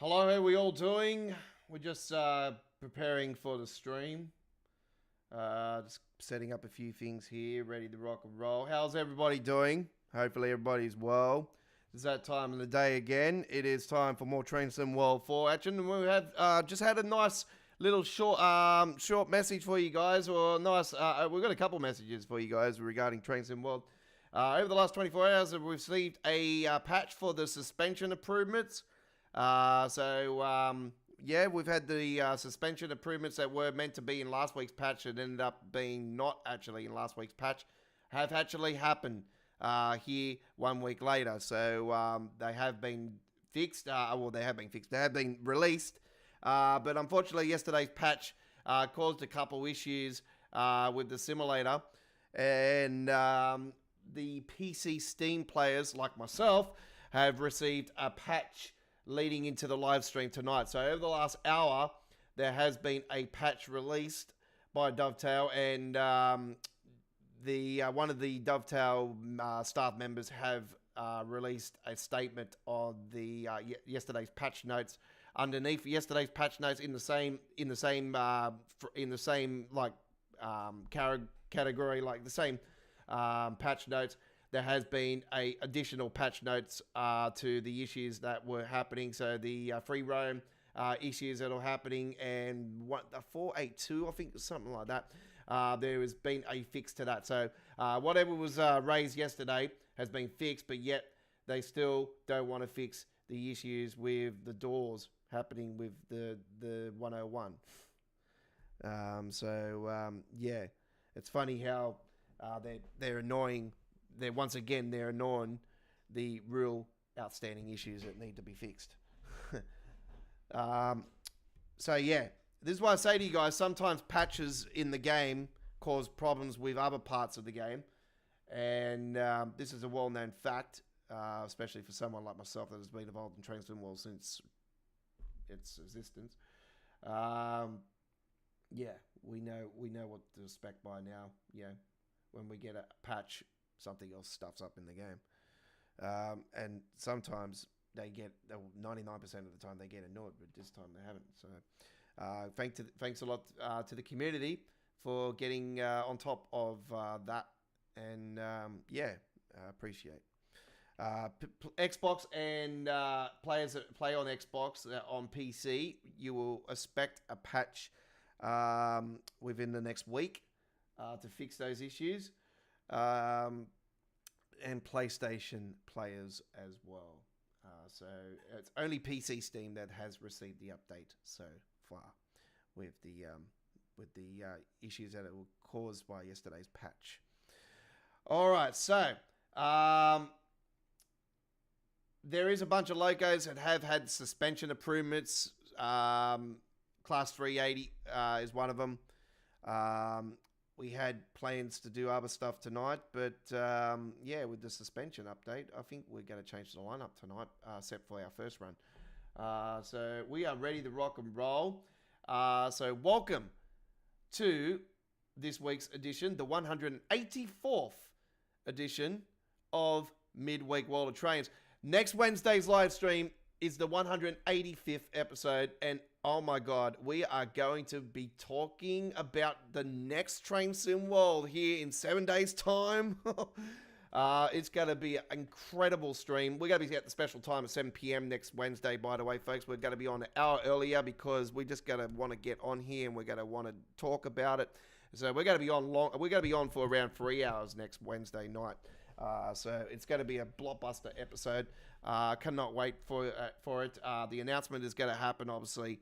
Hello, how are we all doing? We're just preparing for the stream. Just setting up a few things here, ready to rock and roll. How's everybody doing? Hopefully everybody's well. It's that time of the day again. It is time for more Train Sim World 4 action. We have just had a nice little short message for you guys, or nice. We've got a couple messages for you guys regarding Train Sim World. Over the last 24 hours, we've received a patch for the suspension improvements. Yeah, we've had the suspension improvements that were meant to be in last week's patch and ended up being not actually in last week's patch have actually happened here 1 week later. So they have been fixed. They have been fixed. They have been released. But unfortunately, yesterday's patch caused a couple issues with the simulator. And the PC Steam players, like myself, have received a patch leading into the live stream tonight. So over the last hour, there has been a patch released by Dovetail, and one of the Dovetail staff members have released a statement on the yesterday's patch notes. Underneath yesterday's patch notes, in the same category, like the same patch notes, there has been a additional patch notes to the issues that were happening. So the free roam issues that are happening, and the 482, I think, something like that. There has been a fix to that. So whatever was raised yesterday has been fixed, but yet they still don't want to fix the issues with the doors happening with the 101. Yeah, it's funny how they're annoying. They're annoying the real outstanding issues that need to be fixed. So yeah, this is why I say to you guys, sometimes patches in the game cause problems with other parts of the game. And this is a well-known fact, especially for someone like myself that has been involved in Train Sim World since its existence. Yeah, we know what to expect by now. Yeah, when we get a patch, something else stuffs up in the game. And sometimes they get, 99% of the time they get annoyed, but this time they haven't. So thanks a lot to the community for getting on top of that. And appreciate. Xbox and players that play on Xbox on PC, you will expect a patch within the next week to fix those issues. And PlayStation players as well. So it's only PC Steam that has received the update so far with the issues that were caused by yesterday's patch. All right, so there is a bunch of locos that have had suspension improvements. Class 380 is one of them. We had plans to do other stuff tonight, but with the suspension update, I think we're going to change the lineup tonight, except for our first run. So we are ready to rock and roll. So welcome to this week's edition, the 184th edition of Midweek World of Trains. Next Wednesday's live stream is the 185th episode, and oh my God, we are going to be talking about the next Train Sim World here in 7 days' time. It's going to be an incredible stream. We're going to be at the special time at 7 p.m. next Wednesday, by the way, folks. We're going to be on an hour earlier because we're just going to want to get on here and we're going to want to talk about it. So we're going to be on long. We're going to be on for around 3 hours next Wednesday night. So it's going to be a blockbuster episode. Cannot wait for it. The announcement is going to happen, obviously,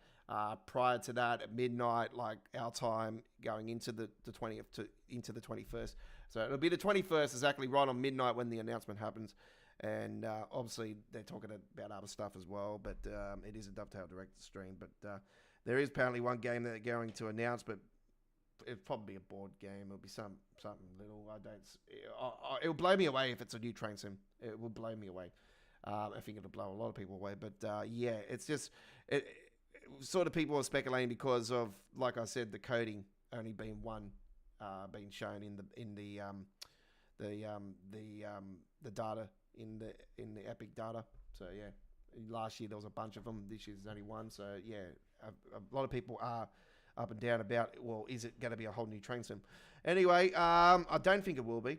prior to that at midnight, like our time, going into the 20th into the 21st. So it'll be the 21st, exactly right on midnight when the announcement happens. And obviously they're talking about other stuff as well, but it is a Dovetail Direct stream. But there is apparently one game that they're going to announce, but it'll probably be a board game. It'll be something little. It'll blow me away if it's a new train sim. It will blow me away. I think it'll blow a lot of people away. But it's just sort of people are speculating because of, like I said, the coding only being one being shown in the data in the Epic data. So yeah, Last year there was a bunch of them. This year there's only one. So yeah, a lot of people are up and down about, well, is it going to be a whole new train sim? Anyway, I don't think it will be.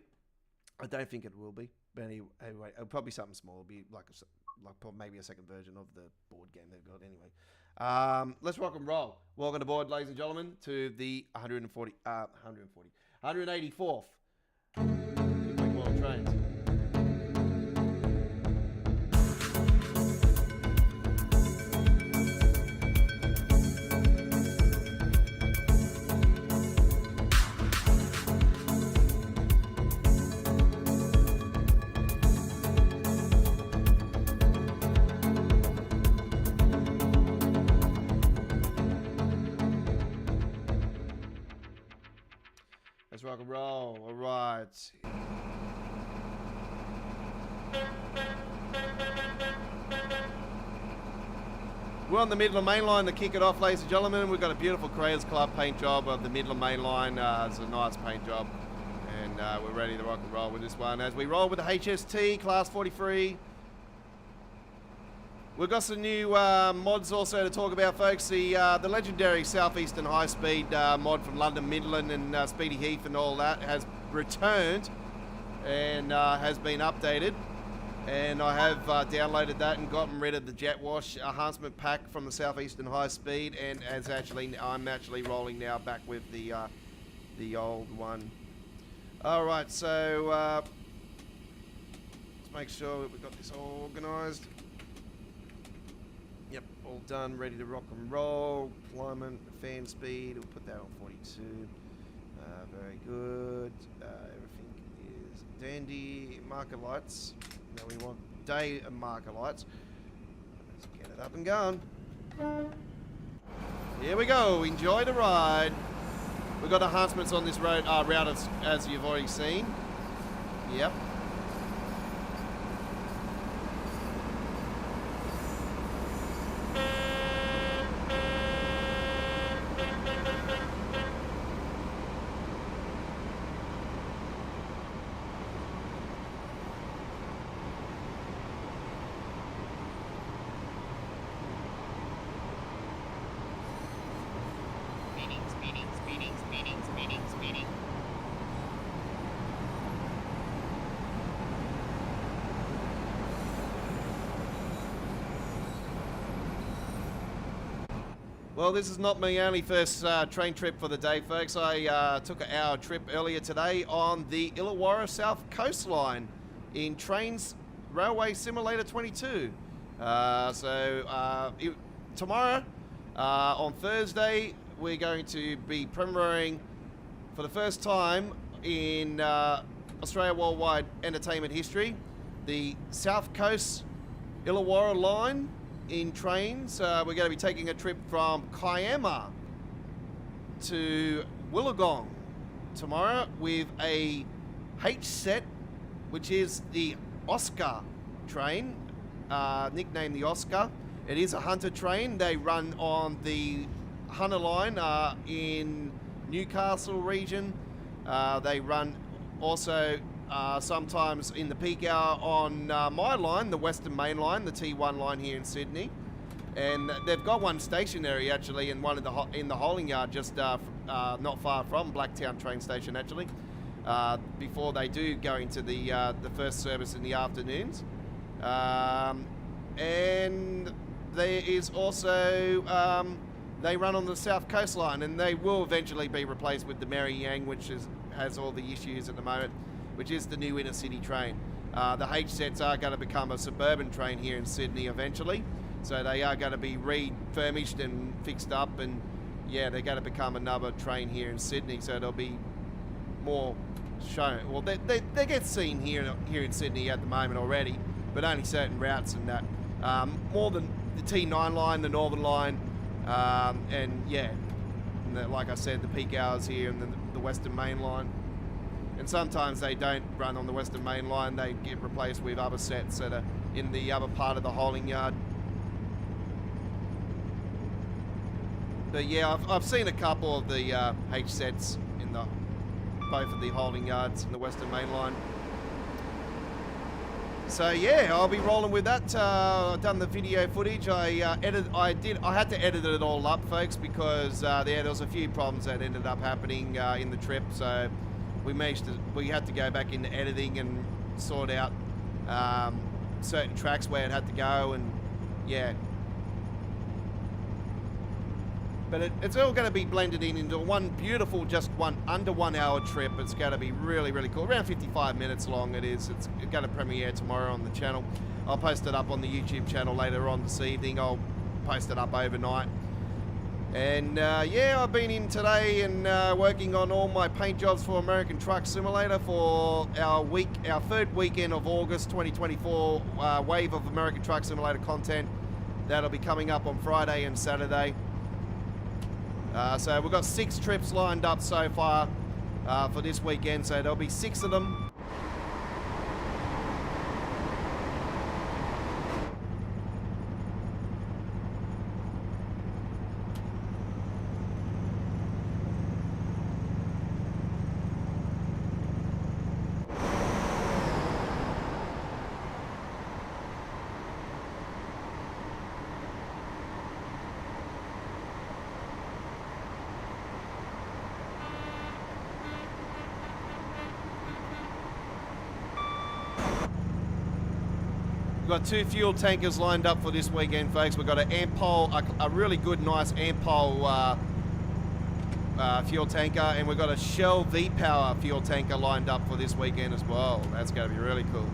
But anyway, it'll probably something small. It'll be like maybe a second version of the board game they've got anyway. Let's rock and roll. Welcome aboard, ladies and gentlemen, to the 184th Big World Trains. Let's rock and roll. All right. We're on the Midland Mainline to kick it off, ladies and gentlemen. We've got a beautiful Creators Club paint job of the Midland Mainline. It's a nice paint job. And we're ready to rock and roll with this one. As we roll with the HST, Class 43. We've got some new mods also to talk about, folks. The legendary Southeastern High Speed mod from London Midland and Speedy Heath and all that has returned and has been updated. And I have downloaded that and gotten rid of the Jet Wash enhancement pack from the Southeastern High Speed, and I'm actually rolling now back with the old one. All right, so let's make sure that we've got this all organised. Yep, all done, ready to rock and roll. Alignment, fan speed, we'll put that on 42. Very good. Everything is dandy. Marker lights. Now we want day marker lights. Let's get it up and going. Here we go. Enjoy the ride. We've got enhancements on this route as you've already seen. Yep. Well, this is not my only first train trip for the day, folks. I took an hour trip earlier today on the Illawarra South Coastline in Trains Railway Simulator 22. Tomorrow, on Thursday, we're going to be premiering for the first time in Australia Worldwide Entertainment history, the South Coast Illawarra line in trains. We're going to be taking a trip from Kiama to Wollongong tomorrow with a HST, which is the Oscar train, nicknamed the Oscar. It is a Hunter train. They run on the Hunter line in Newcastle region. They run also sometimes in the peak hour on my line, the Western Mainline, the T1 line here in Sydney. And they've got one stationary actually in one of in the Holding Yard, just not far from Blacktown train station actually. Before they do go into the first service in the afternoons. And there is also they run on the South Coastline, and they will eventually be replaced with the Mary Yang, which has all the issues at the moment, which is the new inner city train. The HSTs are going to become a suburban train here in Sydney eventually. So they are going to be refurbished and fixed up, and yeah, they're going to become another train here in Sydney. So there'll be more shown. Well, they get seen here in Sydney at the moment already, but only certain routes and that. More than the T9 line, the Northern line, and yeah, like I said, the peak hours here and the Western Main Line. And sometimes they don't run on the Western Main Line, they get replaced with other sets that are in the other part of the Holding Yard. But yeah, I've seen a couple of the HSTs in both of the Holding Yards in the Western Main Line. So yeah, I'll be rolling with that. I've done the video footage. I had to edit it all up, folks, because there was a few problems that ended up happening in the trip. So we had to go back into editing and sort out certain tracks where it had to go, and yeah. But it's all going to be blended into one beautiful, under 1 hour trip. It's going to be really, really cool. Around 55 minutes long it is. It's going to premiere tomorrow on the channel. I'll post it up on the YouTube channel later on this evening. I'll post it up overnight. And yeah, I've been in today and working on all my paint jobs for American Truck Simulator for our third weekend of August 2024 wave of American Truck Simulator content. That'll be coming up on Friday and Saturday. So we've got 6 trips lined up so far for this weekend, so there'll be 6 of them. We've got 2 fuel tankers lined up for this weekend, folks. We've got an Ampol, a really good, nice Ampol fuel tanker, and we've got a Shell V-Power fuel tanker lined up for this weekend as well. That's going to be really cool.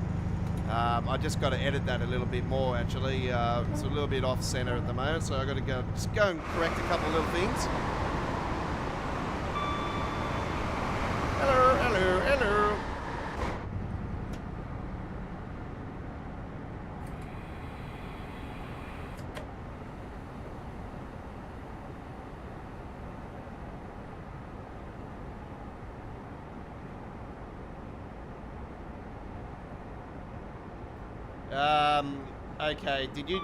I just got to edit that a little bit more, actually. It's a little bit off-center at the moment, so I've got to just go and correct a couple of little things. Hello, hello, hello. Okay, did you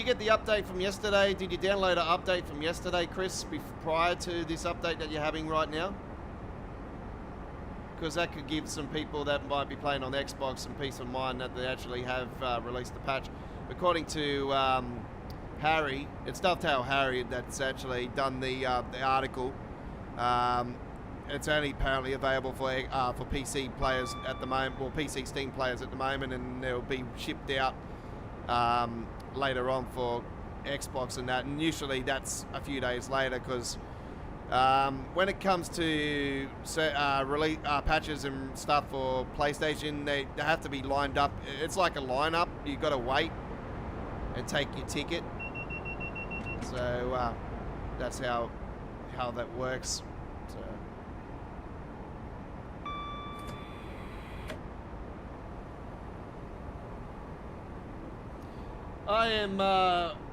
get the update from yesterday? Did you download an update from yesterday, Chris, prior to this update that you're having right now? Because that could give some people that might be playing on Xbox some peace of mind that they actually have released the patch. According to Harry, it's Dovetail Harry that's actually done the article. It's only apparently available for PC players at the moment, or PC Steam players at the moment, and it'll be shipped out later on for Xbox and that. And usually that's a few days later, because when it comes to release patches and stuff for PlayStation, they have to be lined up. It's like a lineup. You've got to wait and take your ticket. So that's how that works. So. I am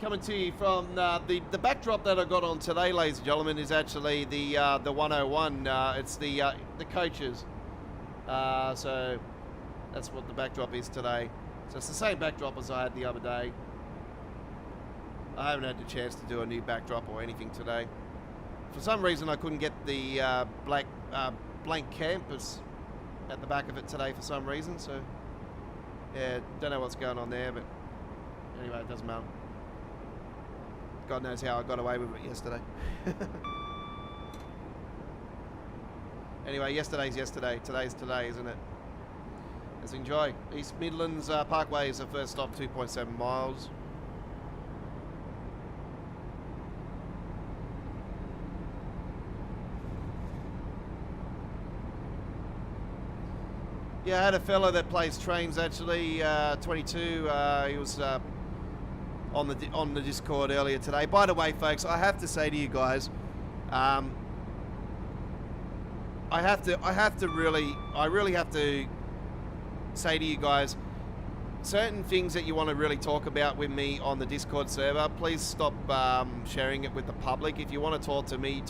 coming to you from the backdrop that I got on today, ladies and gentlemen, is actually the 101. It's the coaches. So that's what the backdrop is today. So it's the same backdrop as I had the other day. I haven't had the chance to do a new backdrop or anything today. For some reason, I couldn't get the blank campus at the back of it today for some reason. So yeah, don't know what's going on there, but. Anyway, it doesn't matter. God knows how I got away with it yesterday. Anyway, yesterday's yesterday. Today's today, isn't it? Let's enjoy. East Midlands Parkway is the first stop, 2.7 miles. Yeah, I had a fellow that plays trains, actually, 22. He was on the Discord earlier today. By the way, folks, I have to say to you guys, I really have to say to you guys, certain things that you want to really talk about with me on the Discord server, please stop sharing it with the public. If you want to talk to me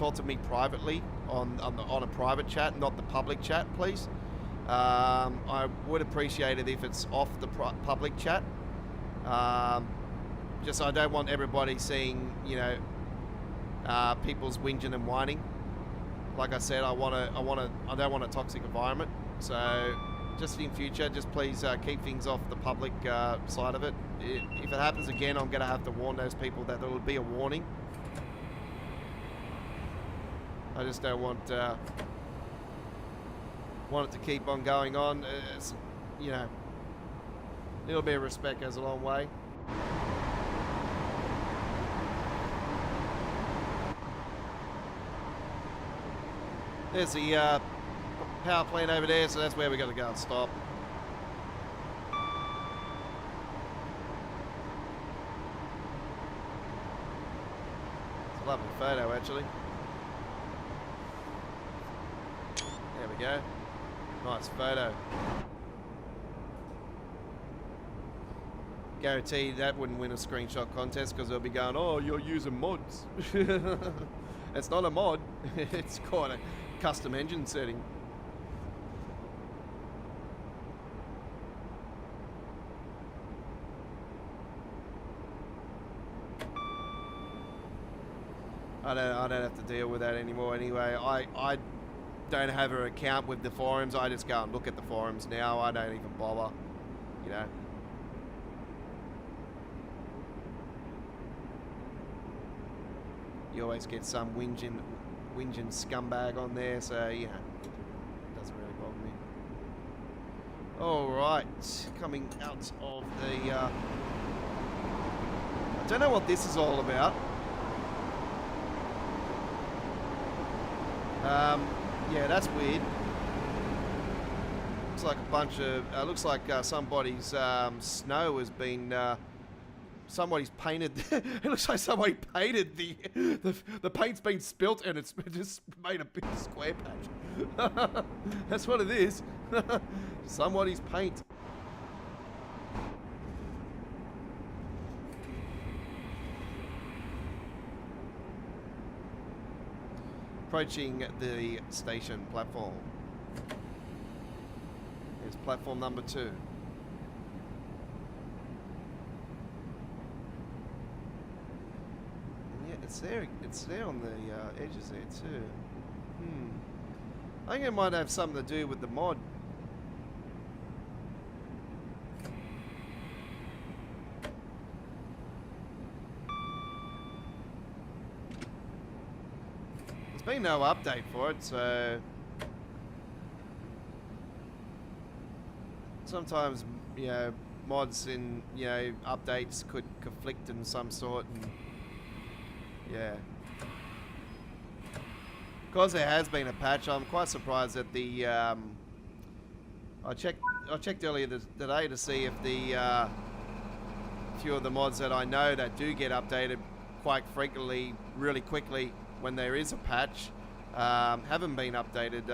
privately on a private chat, not the public chat, please. I would appreciate it if it's off the public chat. Just I don't want everybody seeing, you know, people's whinging and whining. Like I said, I don't want a toxic environment. So just in future, just please keep things off the public side of it. If it happens again, I'm going to have to warn those people that there will be a warning. I just don't want it to keep on going on. It's, you know, a little bit of respect goes a long way. There's the power plant over there, so that's where we got to go and stop. It's a lovely photo, actually. There we go. Nice photo. Guarantee that wouldn't win a screenshot contest because they'll be going, oh, you're using mods. It's not a mod. It's quite a custom engine setting. I don't have to deal with that anymore anyway. I don't have an account with the forums. I just go and look at the forums now. I don't even bother, you know. You always get some whinging scumbag on there, so you know, it doesn't really bother me. Alright, coming out of the I don't know what this is all about. Yeah, that's weird. Looks like a bunch of looks like somebody's snow has been somebody's painted. It looks like somebody painted the paint's been spilt and it's just made a big square patch. That's what it is. Somebody's paint. Approaching the station platform. Here's platform number 2. It's there on the edges there too. I think it might have something to do with the mod. There's been no update for it, so sometimes, you know, mods in, you know, updates could conflict in some sort, and yeah. Because there has been a patch, I'm quite surprised that the I checked earlier today to see if the few of the mods that I know that do get updated quite frequently, really quickly when there is a patch, haven't been updated.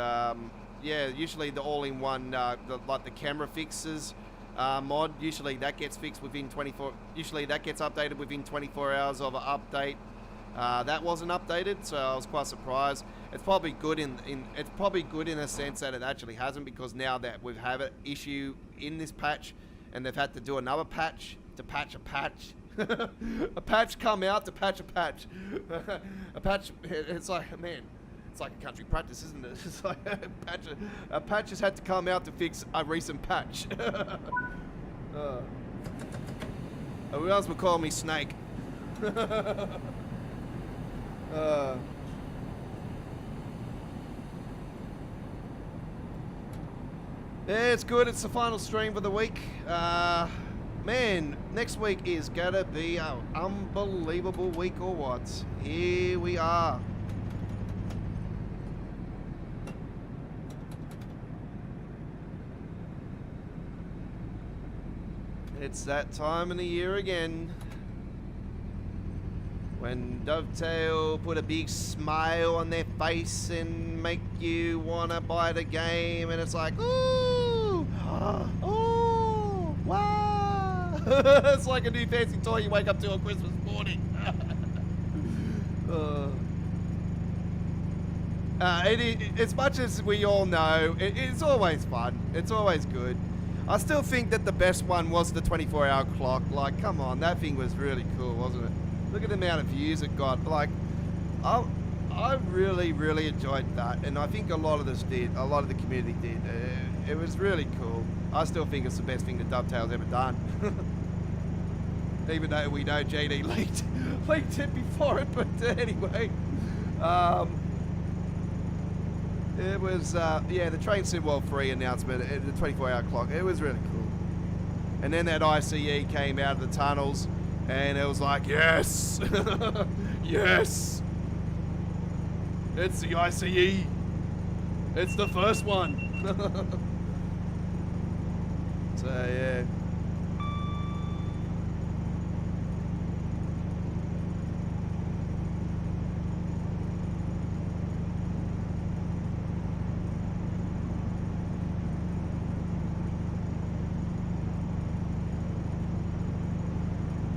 Yeah, usually the all-in-one, like the camera fixes mod, usually that gets fixed within 24. Usually that gets updated within 24 hours of an update. That wasn't updated, so I was quite surprised. It's probably good in a sense that it actually hasn't, because now that we have an issue in this patch, and they've had to do another patch to patch a patch. A patch come out to patch a patch. A patch. It's like, man, it's like a country practice, isn't it? It's like a patch has had to come out to fix a recent patch. Who else would call me Snake? Yeah, it's good. It's the final stream for the week. Man, next week is gonna be an unbelievable week or what? Here we are. It's that time of the year again, when Dovetail put a big smile on their face and make you wanna buy the game, and it's like, ooh, oh, wow. It's like a new fancy toy you wake up to on Christmas morning. As much as we all know, it's always fun. It's always good. I still think that the best one was the 24-hour clock. Like, come on, that thing was really cool, wasn't it? Look at the amount of views it got. Like, I I really, really enjoyed that, and I think a lot of us did. A lot of the community did. It was really cool. I still think it's the best thing that Dovetail's ever done. Even though we know GD leaked it before it, but anyway. It was, yeah, the Train Sim World Free announcement, the 24-hour clock, it was really cool. And then that ICE came out of the tunnels, and it was like, yes! Yes! It's the ICE! It's the first one! So, yeah.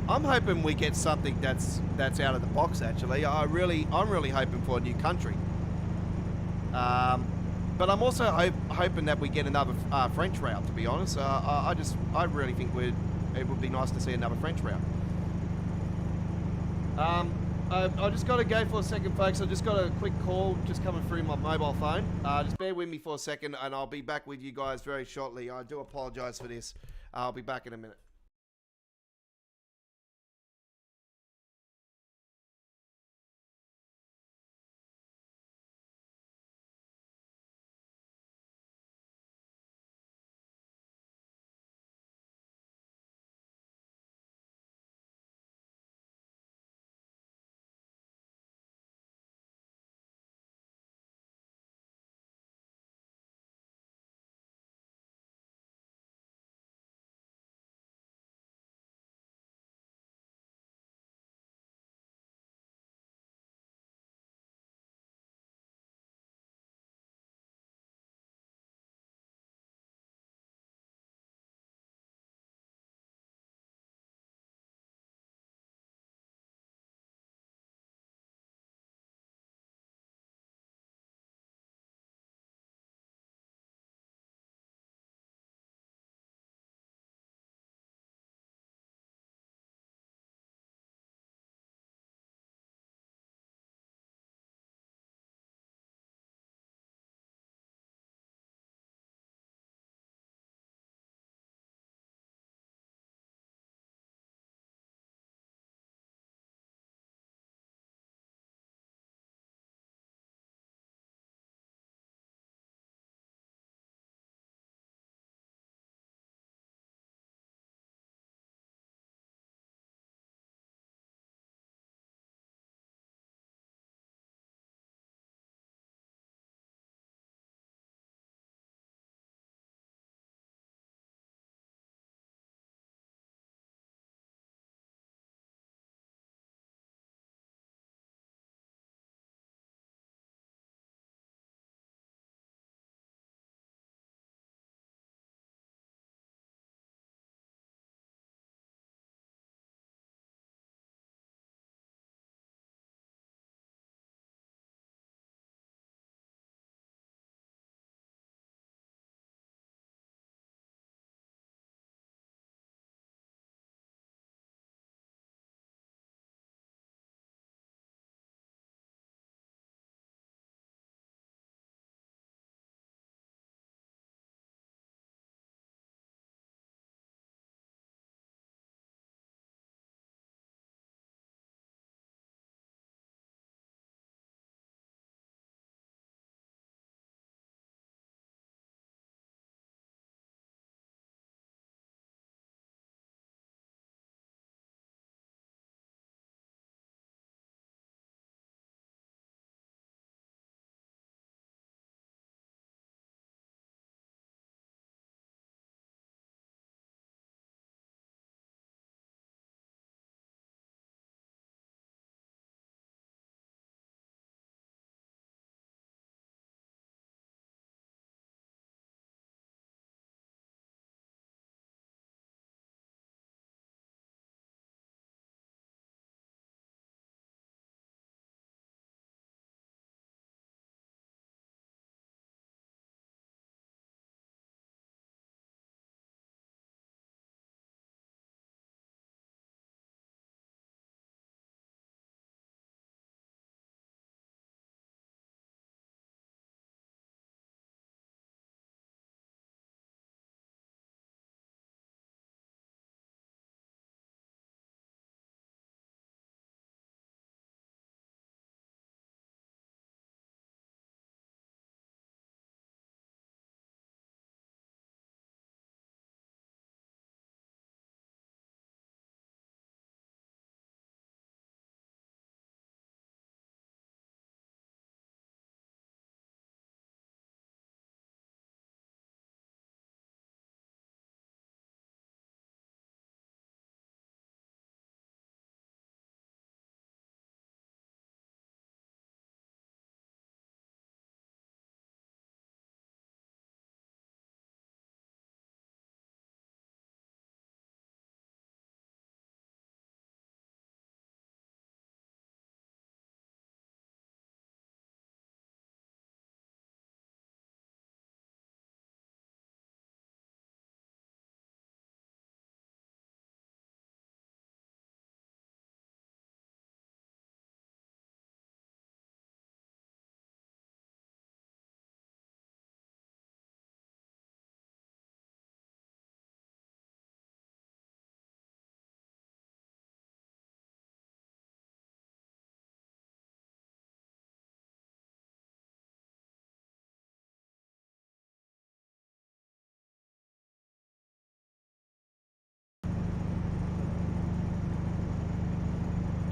I'm hoping we get something that's out of the box. Actually, I'm really hoping for a new country. But I'm also hoping that we get another French route. To be honest, I really think it would be nice to see another French route. I just got to go for a second, folks. I just got a quick call just coming through my mobile phone. Just bear with me for a second, and I'll be back with you guys very shortly. I do apologise for this. I'll be back in a minute.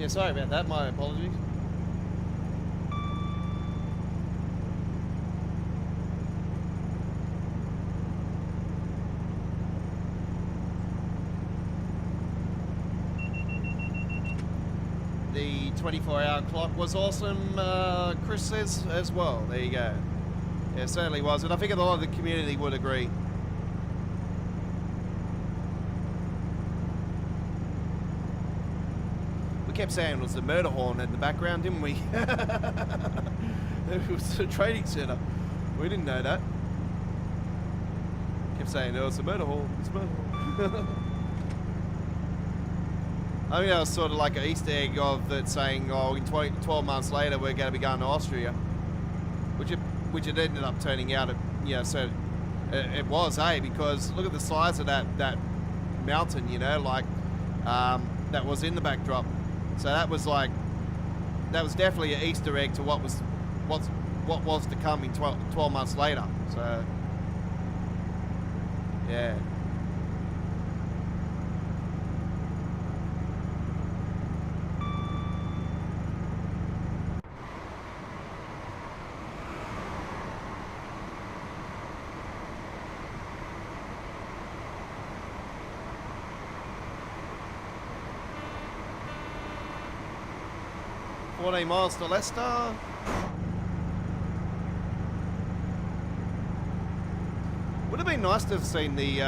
Yeah, sorry about that. My apologies. The 24-hour clock was awesome, Chris says as well. There you go. Yeah, it certainly was. And I think a lot of the community would agree. We kept saying it was the murder horn in the background, didn't we? It was a trading center. We didn't know that. Kept saying, oh, it's a murder horn. It's a murder horn. I think that was sort of like an Easter egg of it saying, oh, in 12 months later, we're going to be going to Austria. Which it ended up turning out, so it was, because look at the size of that mountain, like, that was in the backdrop. So that was definitely an Easter egg to what was to come in 12 months later. So, yeah. Miles to Leicester. Would have been nice to have seen the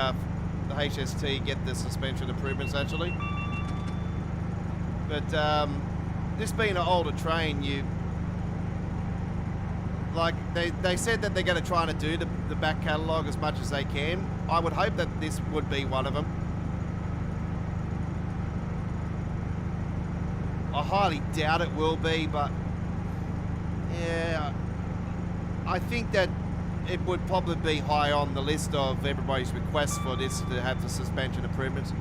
HST get the suspension improvements actually, but this being an older train, they said that they're going to try to do the back catalogue as much as they can. I would hope that this would be one of them. I highly doubt it will be, but yeah, I think that it would probably be high on the list of everybody's requests for this to have the suspension improvements.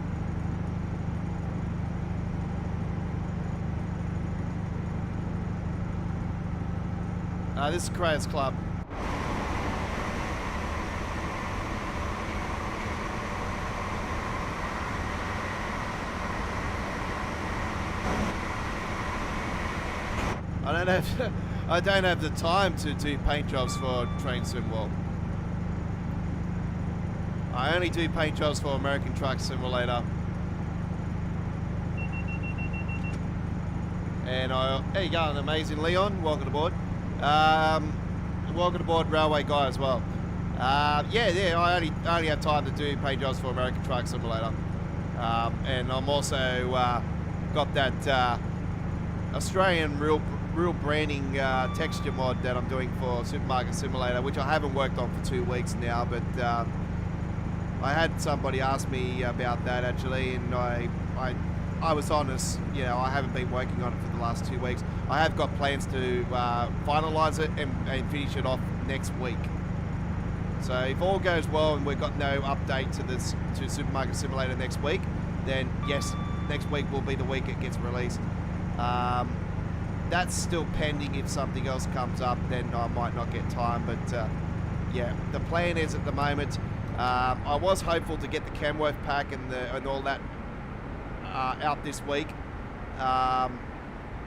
This is Crayers Club. I don't have the time to do paint jobs for Train Sim World. I only do paint jobs for American Truck Simulator. And there you go, an amazing Leon. Welcome aboard. Welcome aboard, Railway Guy as well. Yeah. I only have time to do paint jobs for American Truck Simulator. And I'm also got that Australian real branding texture mod that I'm doing for Supermarket Simulator, which I haven't worked on for 2 weeks now, but I had somebody ask me about that actually, and I was honest, I haven't been working on it for the last 2 weeks. I have got plans to finalise it and finish it off next week. So if all goes well and we've got no update to Supermarket Simulator next week, then yes, next week will be the week it gets released. That's still pending. If something else comes up, then I might not get time, but yeah, the plan is at the moment, I was hopeful to get the Kenworth pack and all that out this week.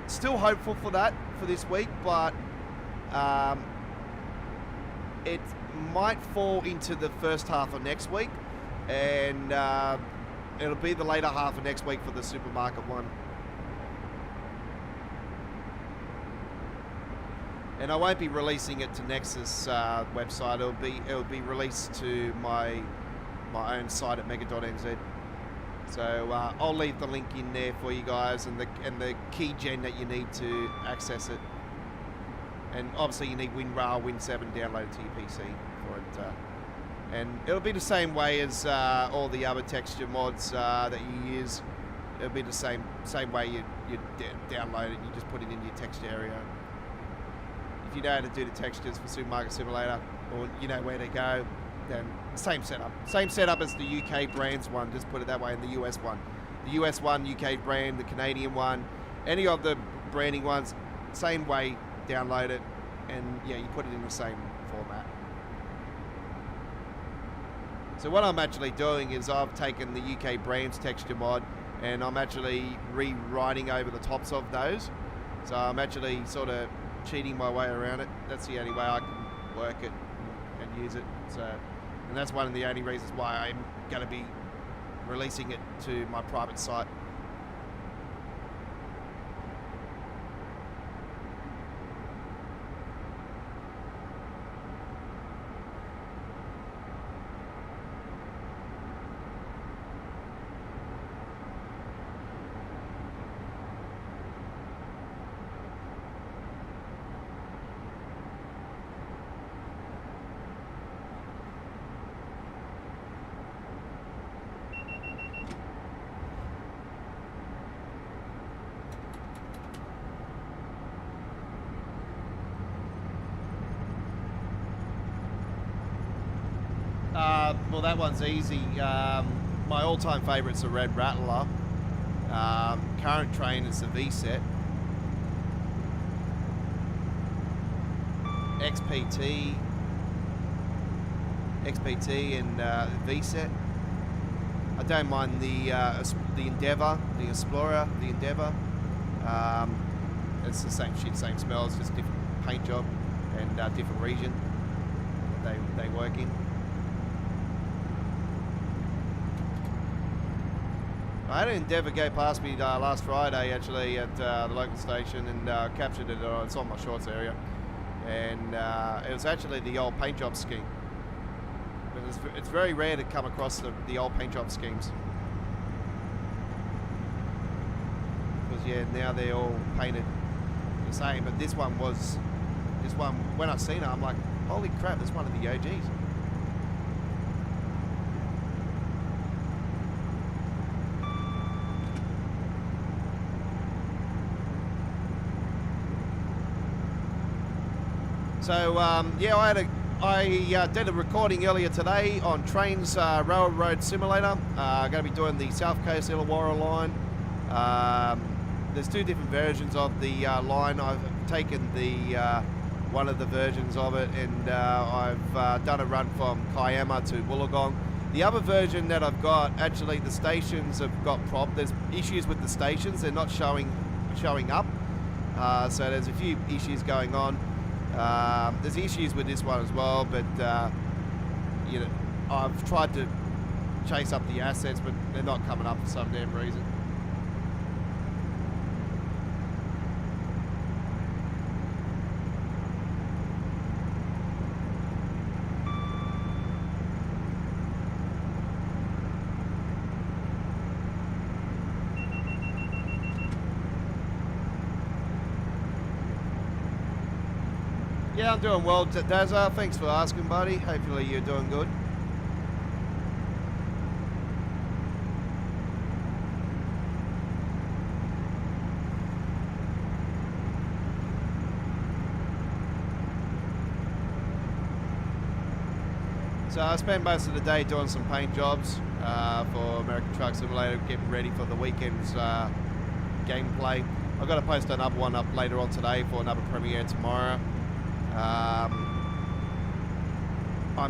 Still hopeful for that for this week, but it might fall into the first half of next week, and it'll be the later half of next week for the supermarket one. And I won't be releasing it to Nexus website. It'll be released to my own site at mega.nz. So I'll leave the link in there for you guys, and the key gen that you need to access it. And obviously you need WinRAR, Win7 downloaded to your PC for it. And it'll be the same way as all the other texture mods that you use. It'll be the same way you download it. You just put it in your texture area. If you know how to do the textures for Supermarket Simulator, or you know where to go, then same setup. Same setup as the UK brands one, just put it that way, and the US one. The US one, UK brand, the Canadian one, any of the branding ones, same way, download it, and yeah, you put it in the same format. So what I'm actually doing is I've taken the UK brands texture mod and I'm actually rewriting over the tops of those. So I'm actually sort of cheating my way around it. That's the only way I can work it and use it. So, and that's one of the only reasons why I'm going to be releasing it to my private site. Well, that one's easy. My all-time favourite's the Red Rattler. Current train is the V-Set. XPT and V-Set. I don't mind the Endeavour, the Explorer, the Endeavour. It's the same shit, same smells, just different paint job and different region that they work in. I had an Endeavour go past me last Friday actually at the local station and captured it. It's on my shorts area, and it was actually the old paint job scheme. But it's very rare to come across the old paint job schemes, because yeah, now they're all painted the same. But this one when I seen it, I'm like, holy crap, that's one of the OGs. So yeah, I did a recording earlier today on Trains Railroad Simulator. Going to be doing the South Coast Illawarra line. There's two different versions of the line. I've taken the one of the versions of it, and I've done a run from Kiama to Wollongong. The other version that I've got, actually the stations have got there's issues with the stations. They're not showing up. So there's a few issues going on. There's issues with this one as well, but you know, I've tried to chase up the assets, but they're not coming up for some damn reason. Yeah, I'm doing well, Dazza. Thanks for asking, buddy. Hopefully you're doing good. So I spent most of the day doing some paint jobs for American Truck Simulator, getting ready for the weekend's gameplay. I've got to post another one up later on today for another premiere tomorrow. I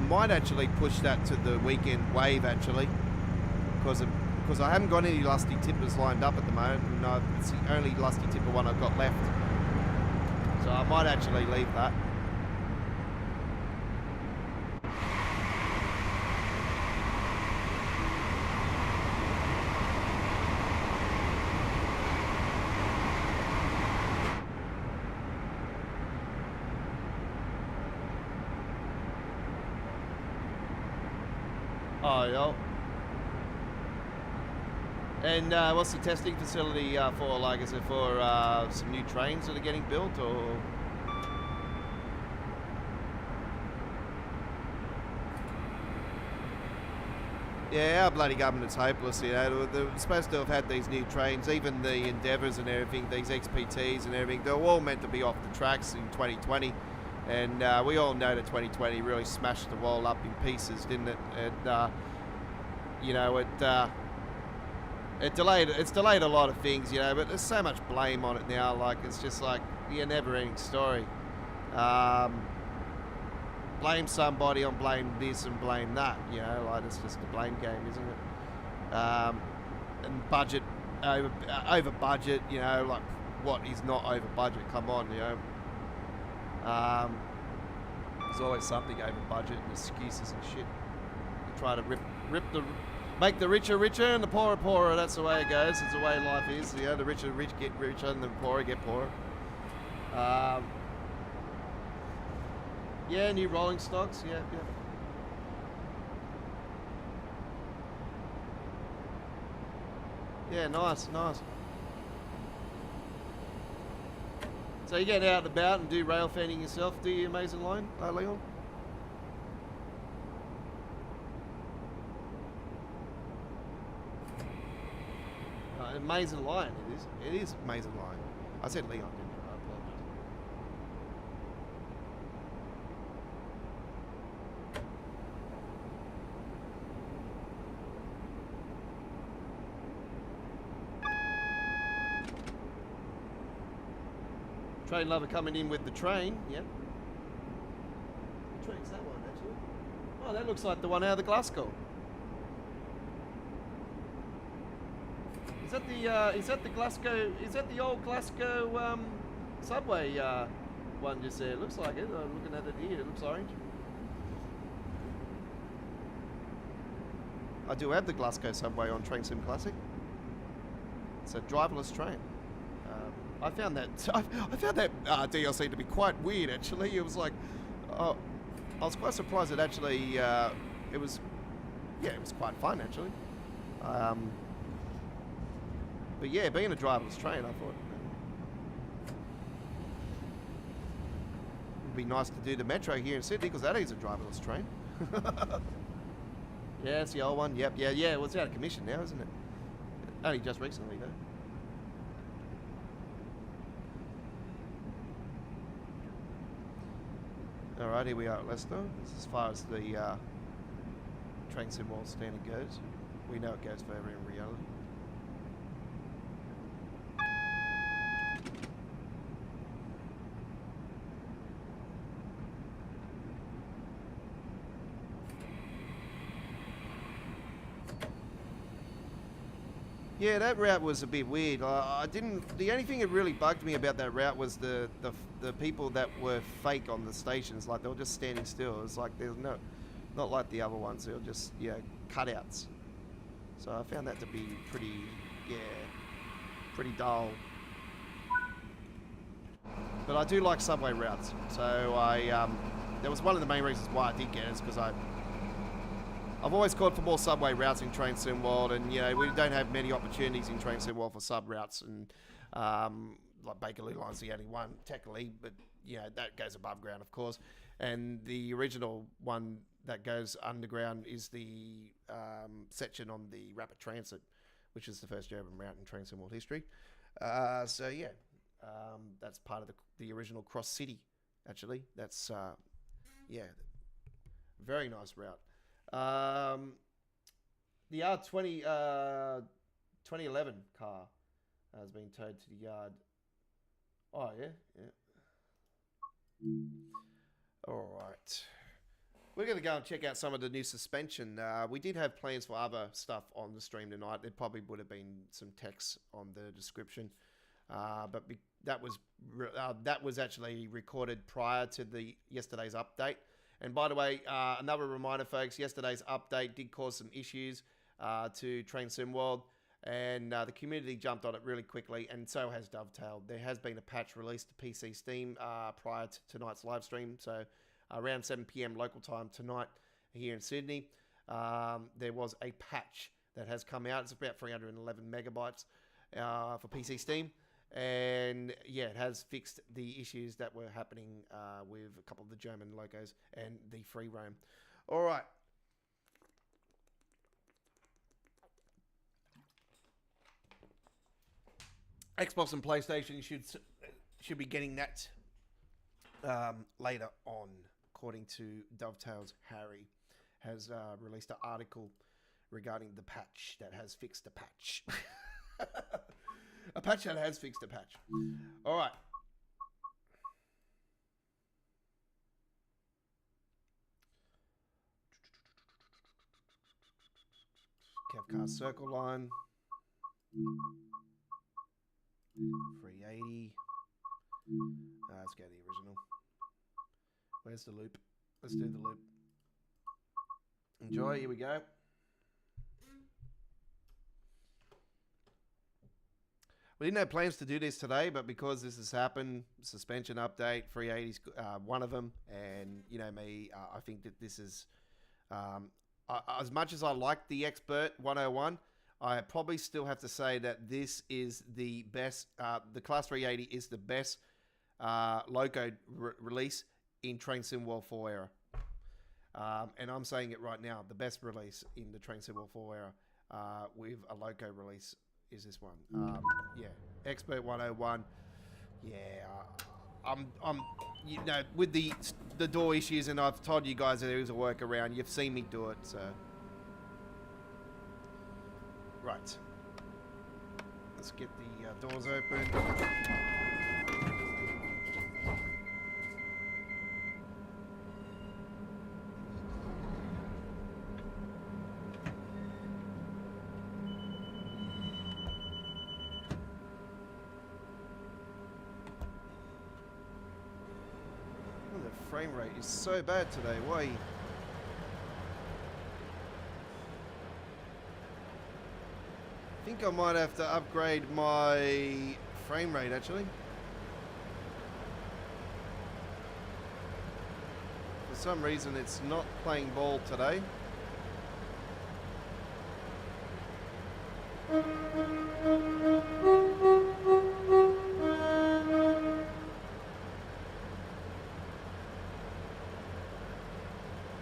might actually push that to the weekend wave actually, because I haven't got any lusty tippers lined up at the moment, and it's the only lusty tipper one I've got left. So I might actually leave that. Oh, yeah. And what's the testing facility for? Like, is it for some new trains that are getting built, or? Yeah, our bloody government's hopeless, you know. They're supposed to have had these new trains, even the Endeavours and everything, these XPTs and everything. They're all meant to be off the tracks in 2020. And we all know that 2020 really smashed the wall up in pieces, didn't it? And you know, it's delayed a lot of things, you know. But there's so much blame on it now. Like, it's just like a never-ending story. blame somebody on blame this and blame that. You know, like it's just a blame game, isn't it? And budget over budget. You know, like what is not over budget? Come on, you know. There's always something over budget and excuses and shit. You try to make the richer richer and the poorer poorer. That's the way it goes. It's the way life is. You know, the richer rich get richer and the poorer get poorer. Yeah, new rolling stocks. Yeah. Yeah, nice. So you get out and about and do rail fanning yourself, do you, Amazing Line, Leon? Amazing Line, it is. It is Amazing Line. I said Leon, didn't I? I apologize. Train lover coming in with the train, yeah. What train's that one, actually? Oh, that looks like the one out of the Glasgow. Is that the Glasgow? Is that the old Glasgow subway one just there? It looks like it. I'm looking at it here. It looks orange. I do have the Glasgow subway on Train Sim Classic. It's a driverless train. I found that DLC to be quite weird. Actually, it was like, I was quite surprised that actually it was quite fun actually. But yeah, being a driverless train, I thought it'd be nice to do the metro here in Sydney because that is a driverless train. Yeah, it's the old one. Yep, yeah. Well, it's out of commission now, isn't it? Only just recently, though. Alright, here we are at Leicester. This is as far as the train sim world standard goes. We know it goes further in reality. Yeah, that route was a bit weird. The only thing that really bugged me about that route was the people that were fake on the stations. Like, they were just standing still. It was like, there's not like the other ones. They were just, cutouts. So I found that to be pretty dull. But I do like subway routes. So that was one of the main reasons why I did get it, is because I've always called for more subway routes in Train Sim World, and we don't have many opportunities in Train Sim World for sub routes, and like Bakerloo Line's the only one technically, but that goes above ground, of course. And the original one that goes underground is the section on the Rapid Transit, which is the first urban route in Train Sim World history. That's part of the original Cross City. Actually, that's very nice route. The R20 2011 car has been towed to the yard. Oh yeah. All right, we're going to go and check out some of the new suspension. We did have plans for other stuff on the stream tonight. There probably would have been some text on the description, but that was actually recorded prior to yesterday's update. And by the way, another reminder, folks, yesterday's update did cause some issues to Train Sim World, and the community jumped on it really quickly, and so has Dovetail. There has been a patch released to PC Steam prior to tonight's live stream, so around 7 p.m. local time tonight here in Sydney. There was a patch that has come out. It's about 311 megabytes for PC Steam. And it has fixed the issues that were happening with a couple of the German logos and the free roam. All right. Xbox and PlayStation should be getting that later on, according to Dovetail's Harry has released an article regarding the patch that has fixed the patch. A patch that has fixed a patch. All right. Cav Car Circle Line. 380. Let's go to the original. Where's the loop? Let's do the loop. Enjoy, here we go. We didn't have plans to do this today, but because this has happened, suspension update, 380's one of them, and you know me, I think that this is, as much as I like the Expert 101, I probably still have to say that this is the best, the Class 380 is the best loco release in Train Sim World 4 era. And I'm saying it right now, the best release in the Train Sim World 4 era with a loco release is this one. Yeah, Expert 101. Yeah, I'm you know, with the door issues, and I've told you guys that there is a workaround. You've seen me do it, so right. Let's get the doors open. Frame rate is so bad today. Why? I think I might have to upgrade my frame rate actually. For some reason it's not playing ball today.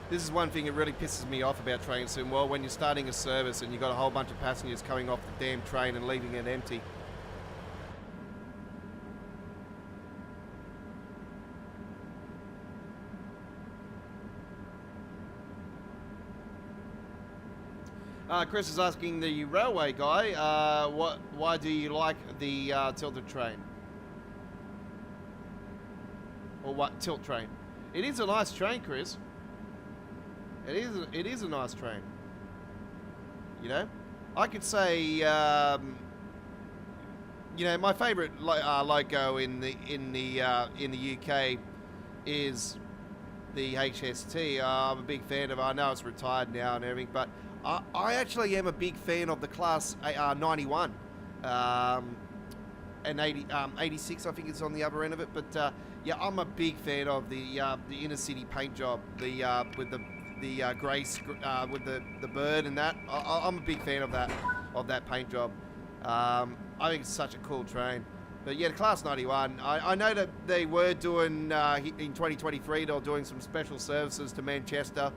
This is one thing that really pisses me off about Train Sim. Well, when you're starting a service and you've got a whole bunch of passengers coming off the damn train and leaving it empty. Chris is asking the railway guy, why do you like the tilted train? Or what, tilt train? It is a nice train, Chris. It is a nice train. You know, I could say, you know, my favourite loco in the UK is the HST. I'm a big fan of it. I know it's retired now and everything, but I actually am a big fan of the Class 91 and 86. I think it's on the other end of it, but yeah, I'm a big fan of the inner city paint job. With the grey with the bird and that. I'm a big fan of that paint job. I think it's such a cool train. But yeah, the Class 91, I know that they were doing, in 2023, they were doing some special services to Manchester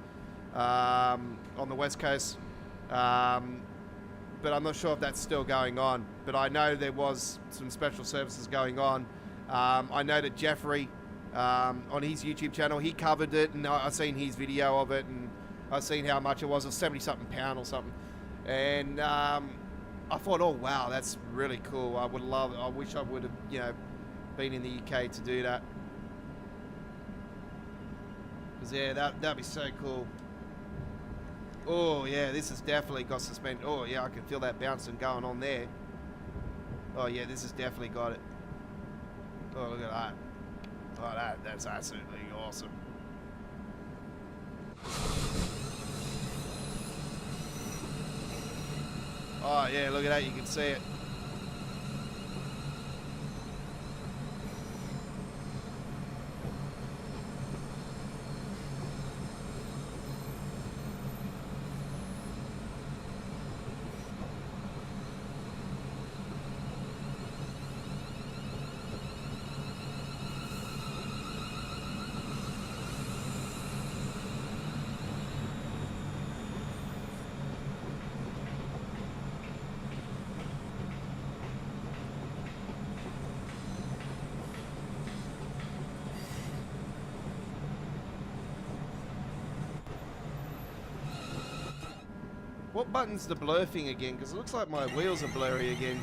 on the West Coast. But I'm not sure if that's still going on. But I know there was some special services going on. I know that Jeffrey, on his YouTube channel, he covered it, and I've seen his video of it, and I've seen how much it was 70-something pound or something, and I thought, oh wow, that's really cool. I wish I would have, you know, been in the UK to do that, because yeah, that'd be so cool. Oh yeah, this has definitely got suspended. Oh yeah, I can feel that bouncing going on there. Oh yeah, this has definitely got it. Oh, look at that. Oh, that's absolutely awesome. Oh, yeah, look at that. You can see it. What button's the blur thing again? Because it looks like my wheels are blurry again.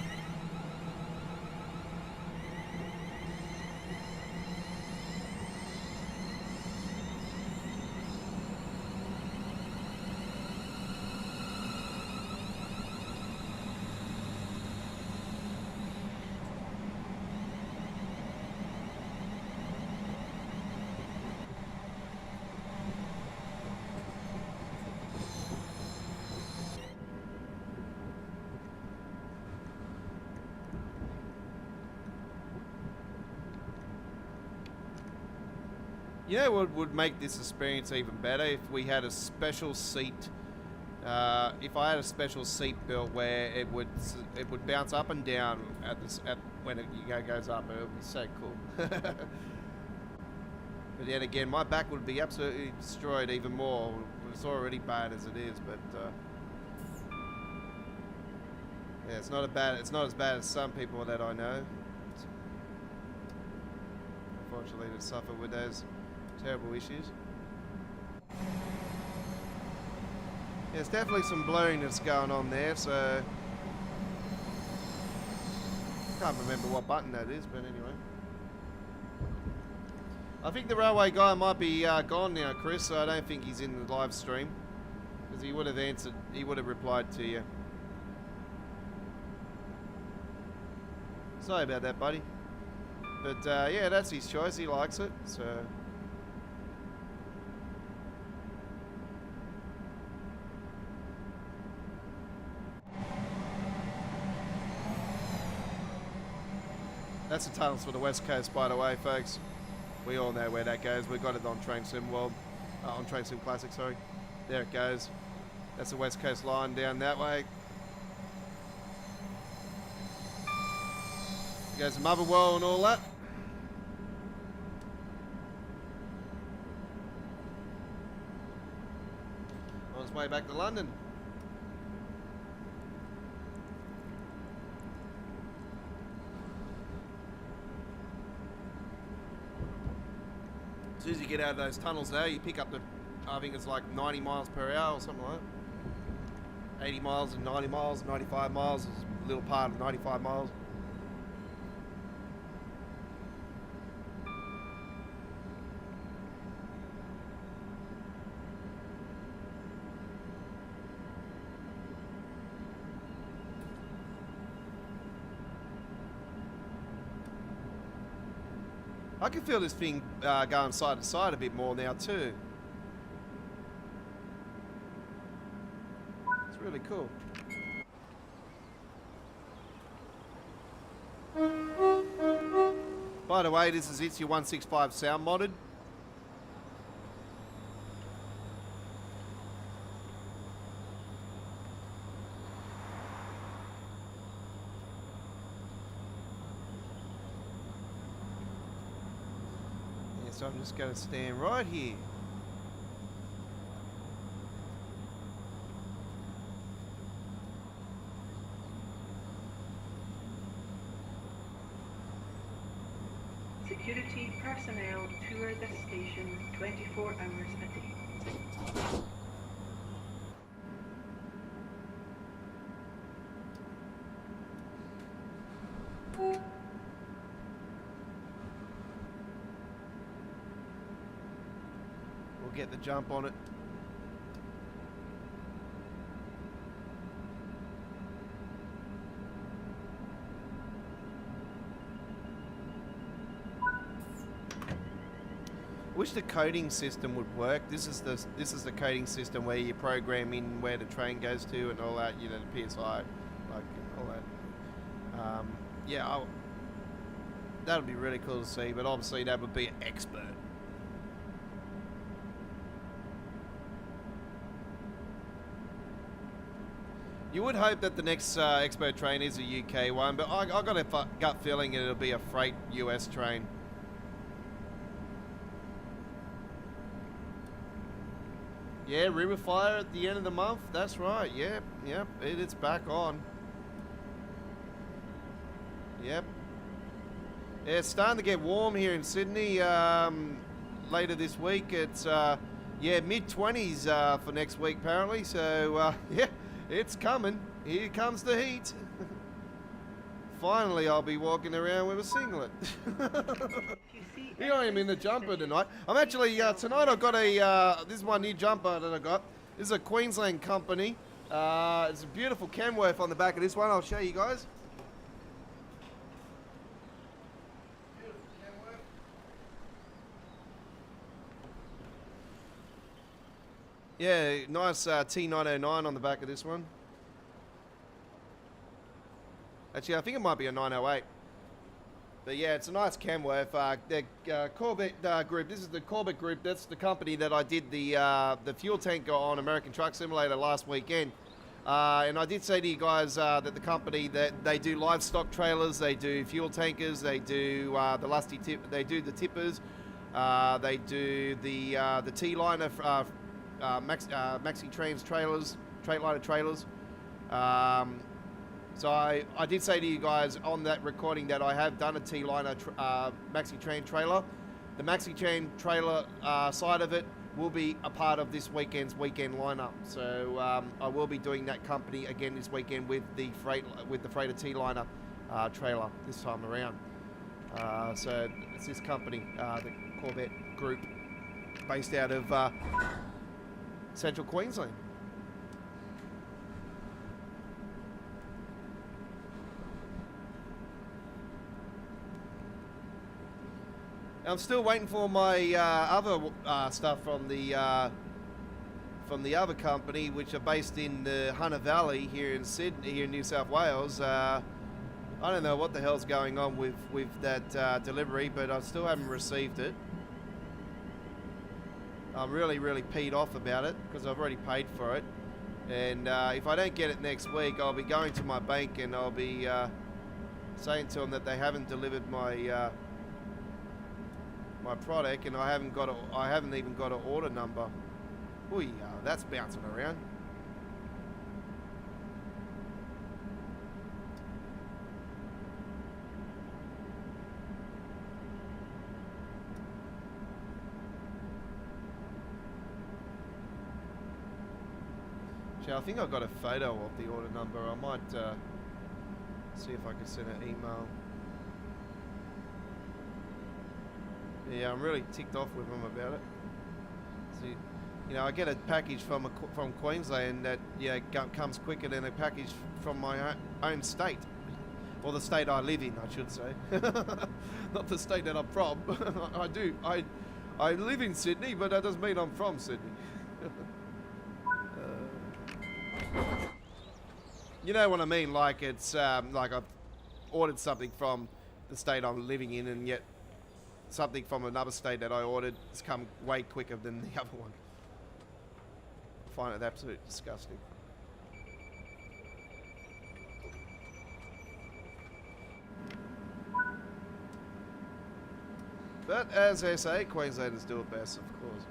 You know what would make this experience even better? If we had a special seat. If I had a special seat built where it would bounce up and down when it goes up, it would be so cool. But then again, my back would be absolutely destroyed even more. It's already bad as it is, but yeah, it's not as bad as some people that I know. Unfortunately, to suffer with those terrible issues. There's definitely some blurriness going on there, so can't remember what button that is, but anyway. I think the railway guy might be gone now, Chris, so I don't think he's in the live stream. Because he would have answered, he would have replied to you. Sorry about that, buddy. But yeah, that's his choice, he likes it, so... That's the tunnels for the West Coast, by the way, folks. We all know where that goes. We've got it on Train Sim World. On Train Sim Classic, sorry. There it goes. That's the West Coast line down that way. There goes the Motherwell and all that. On its way back to London. As soon as you get out of those tunnels there, you pick up the, I think it's like 90 miles per hour or something like that. 80 miles and 90 miles, 95 miles is a little part of 95 miles. I can feel this thing going side to side a bit more now too. It's really cool. By the way, this is It's Your 165 sound modded. So I'm just going to stand right here. Security personnel tour this station 24 hours a day. Get the jump on it. I wish the coding system would work. This is the coding system where you program in where the train goes to and all that. You know, the PSI, like all that. Yeah, that would be really cool to see. But obviously, that would be an expert. You would hope that the next Expo train is a UK one, but I got a gut feeling it'll be a freight US train. Yeah, River Fire at the end of the month. That's right. Yep, yep. It's back on. Yep. Yeah, it's starting to get warm here in Sydney. Later this week, it's yeah, mid-20s for next week apparently. So yeah. It's coming. Here comes the heat. Finally, I'll be walking around with a singlet. Here I am in the jumper tonight. I'm actually, tonight I've got a, this is my new jumper that I got. This is a Queensland company. It's a beautiful Kenworth on the back of this one. I'll show you guys. Yeah, nice T909 on the back of this one. Actually, I think it might be a 908. But yeah, it's a nice Kenworth. The Corbett Group. This is the Corbett Group. That's the company that I did the fuel tanker on American Truck Simulator last weekend. And I did say to you guys that the company that they do livestock trailers, they do fuel tankers, they do the lusty tip, they do the tippers, they do the T-liner maxi trans trailers, Traitliner trailers. So I did say to you guys on that recording that I have done a T-liner maxi-tran trailer. The maxi-tran trailer side of it will be a part of this weekend's weekend lineup. So I will be doing that company again this weekend with the freighter T-liner trailer this time around. So it's this company, the Corbett Group, based out of Central Queensland. I'm still waiting for my other stuff from the other company, which are based in the Hunter Valley here in Sydney, here in New South Wales. I don't know what the hell's going on with that delivery, but I still haven't received it. I'm really peed off about it because I've already paid for it, and if I don't get it next week, I'll be going to my bank and I'll be saying to them that they haven't delivered my product, and I haven't even got an order number. Ooh, that's bouncing around. Gee, I think I've got a photo of the order number. I might see if I can send an email. Yeah, I'm really ticked off with them about it. See, you know, I get a package from Queensland that comes quicker than a package from my own state, or the state I live in, I should say, not the state that I'm from. I live in Sydney, but that doesn't mean I'm from Sydney. You know what I mean? Like it's like I've ordered something from the state I'm living in, and yet something from another state that I ordered has come way quicker than the other one. I find it absolutely disgusting. But as they say, Queenslanders do it best, of course.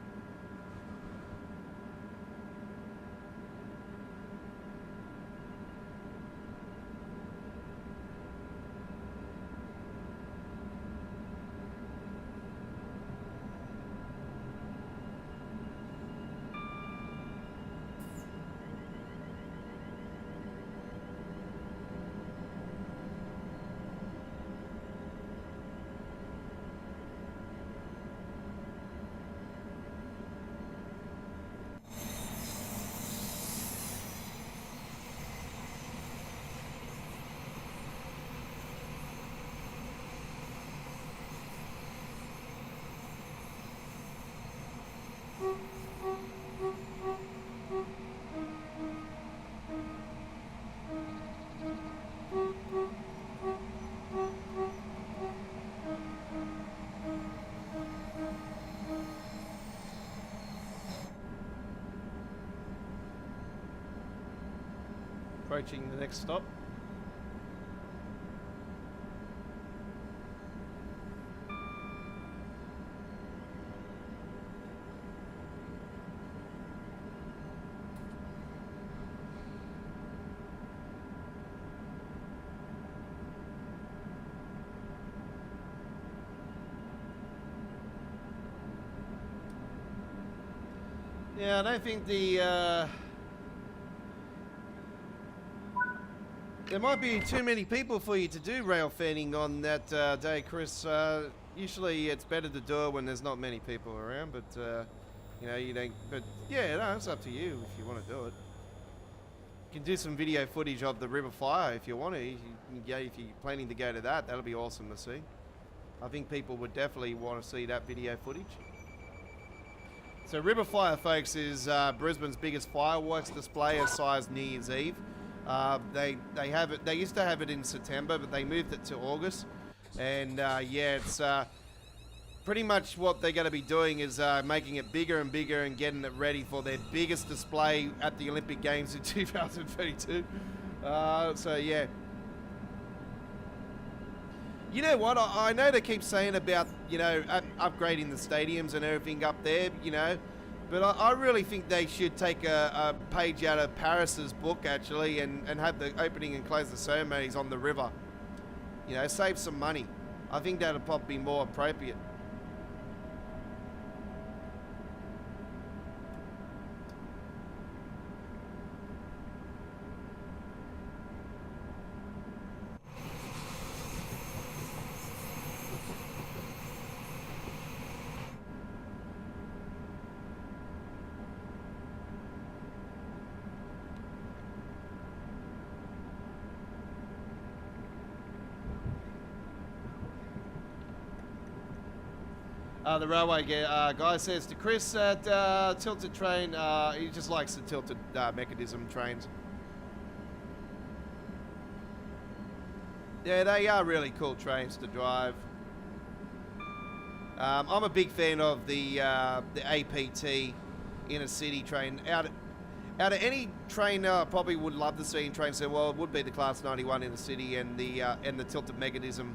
Approaching the next stop. Yeah, I don't think there might be too many people for you to do rail fanning on that day, Chris. Usually it's better to do it when there's not many people around, but you know, you don't. But yeah, no, it's up to you if you want to do it. You can do some video footage of the river fire if you want to. If you're planning to go to that, that'll be awesome to see. I think people would definitely want to see that video footage. So River Fire, folks, is Brisbane's biggest fireworks display of size New Year's Eve. They have it. They used to have it in September, but they moved it to August. And yeah, it's pretty much what they're going to be doing is making it bigger and bigger and getting it ready for their biggest display at the Olympic Games in 2032. So yeah. You know what? I know they keep saying about, you know, upgrading the stadiums and everything up there, you know, but I really think they should take a page out of Paris's book, actually, and have the opening and closing ceremonies on the river. You know, save some money. I think that would probably be more appropriate. The railway guy says to Chris that tilted train, he just likes the tilted mechanism trains. Yeah, they are really cool trains to drive. I'm a big fan of the APT inner city train. Out of any train, I probably would love to see in train. So, well, it would be the Class 91 inner city and the tilted mechanism.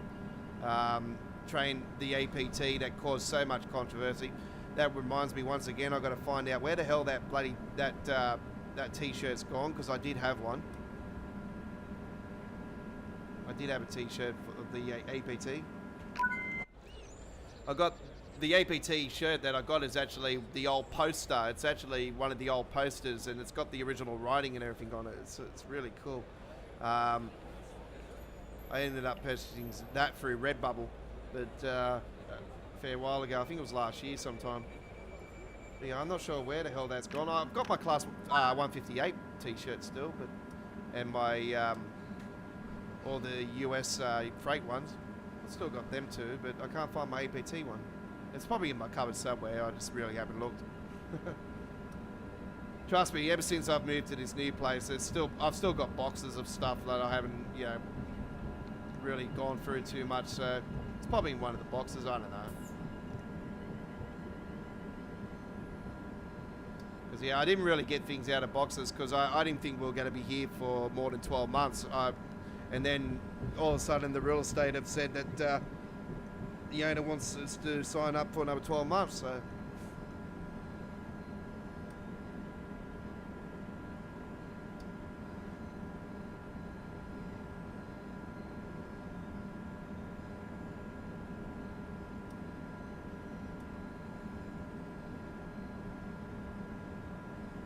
Train, the APT, that caused so much controversy. That reminds me, once again, I've got to find out where the hell that bloody that t-shirt's gone, because I did have one. I did have a t-shirt for the APT. I got the APT shirt that I got is actually the old poster. It's actually one of the old posters, and it's got the original writing and everything on it. It's really cool. I ended up purchasing that through Redbubble. But a fair while ago, I think it was last year sometime. But yeah, I'm not sure where the hell that's gone. I've got my Class 158 t-shirt still, but and my all the US freight ones. I've still got them too, but I can't find my APT one. It's probably in my cupboard somewhere. I just really haven't looked. Trust me, ever since I've moved to this new place, I've still got boxes of stuff that I haven't, you know, really gone through too much. So it's probably in one of the boxes. I don't know. Because yeah, I didn't really get things out of boxes because I didn't think we were going to be here for more than 12 months. And then all of a sudden, the real estate have said that the owner wants us to sign up for another 12 months. So.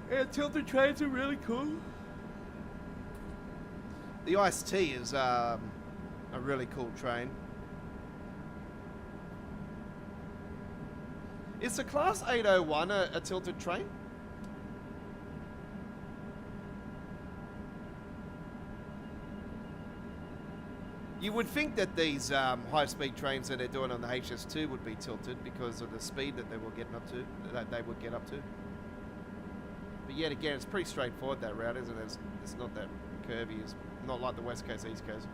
Yeah, tilted trains are really cool. The IST is a really cool train. Is the Class 801 a tilted train? You would think that these high-speed trains that they're doing on the HS2 would be tilted because of the speed that they were getting up to, that they would get up to. But yet again, it's pretty straightforward, that route, isn't it? It's not that curvy. It's not like the West Coast, East Coast.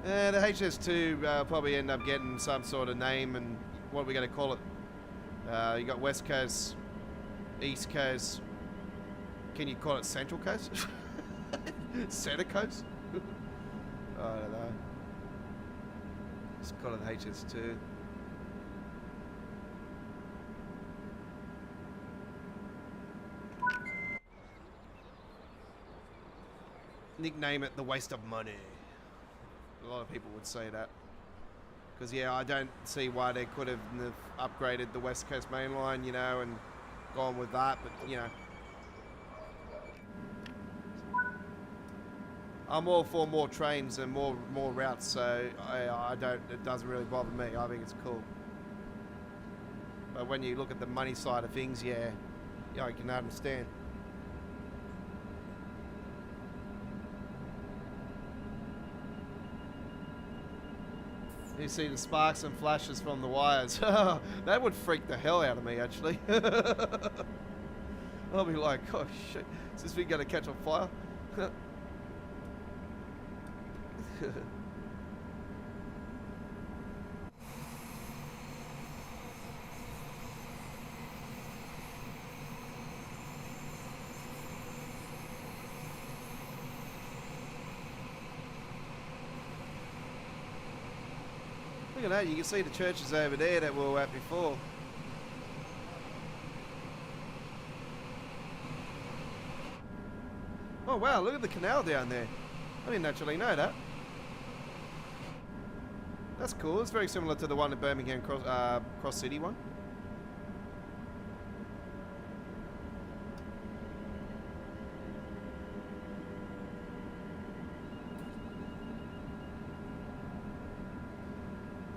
The HS2 probably end up getting some sort of name, and what are we going to call it? You got West Coast, East Coast. Can you call it Central Coast? Center Coast? I don't know. Just call it HS2. Nickname it the waste of money. A lot of people would say that. Because, yeah, I don't see why they could have upgraded the West Coast Mainline, you know, and gone with that. But, you know, I'm all for more trains and more routes, so I don't. It doesn't really bother me. I think it's cool. But when you look at the money side of things, yeah, I can understand. You see the sparks and flashes from the wires. That would freak the hell out of me, actually. I'll be like, oh shit, is this thing gonna catch on fire? Look at that, you can see the churches over there that we were at before. Oh wow, look at the canal down there. I didn't actually know that. That's cool, it's very similar to the one at Birmingham Cross City one.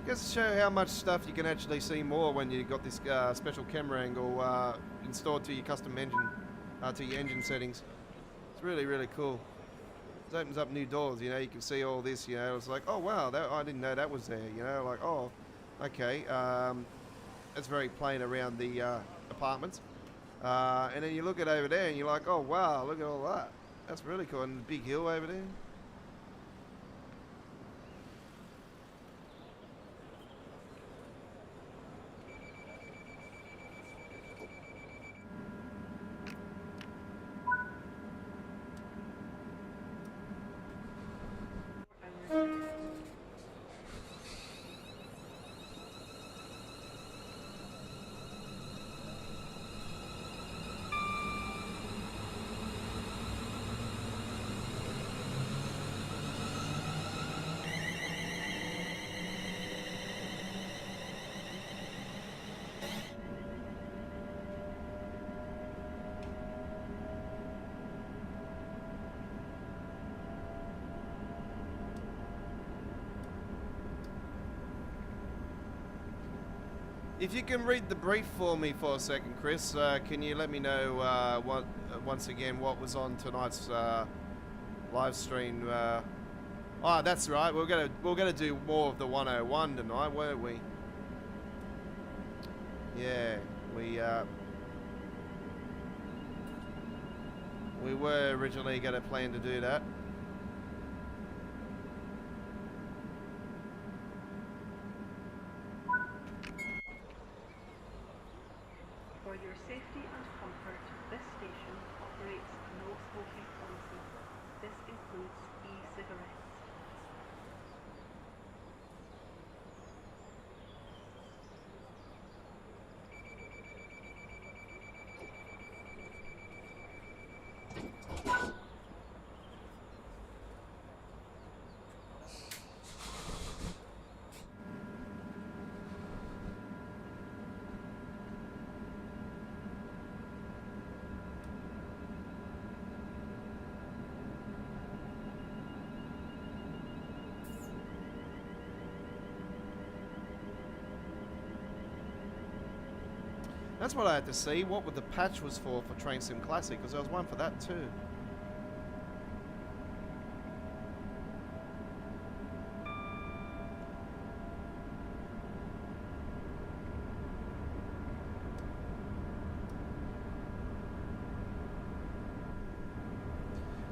Just to show how much stuff you can actually see more when you got this special camera angle installed to your custom engine, to your engine settings. It's really, really cool. It opens up new doors, you know, you can see all this, you know, it's like, oh wow, that, I didn't know that was there, you know, like, oh, okay, that's very plain around the apartments. And then you look at over there and you're like, oh wow, look at all that. That's really cool, and the big hill over there. If you can read the brief for me for a second, Chris, can you let me know once again what was on tonight's live stream? Oh, that's right. We're gonna do more of the 101 tonight, weren't we? Yeah, we were originally gonna plan to do that. For your safety and comfort, this station operates a no smoking policy. This includes e-cigarettes. That's what I had to see, what the patch was for Train Sim Classic, because there was one for that too.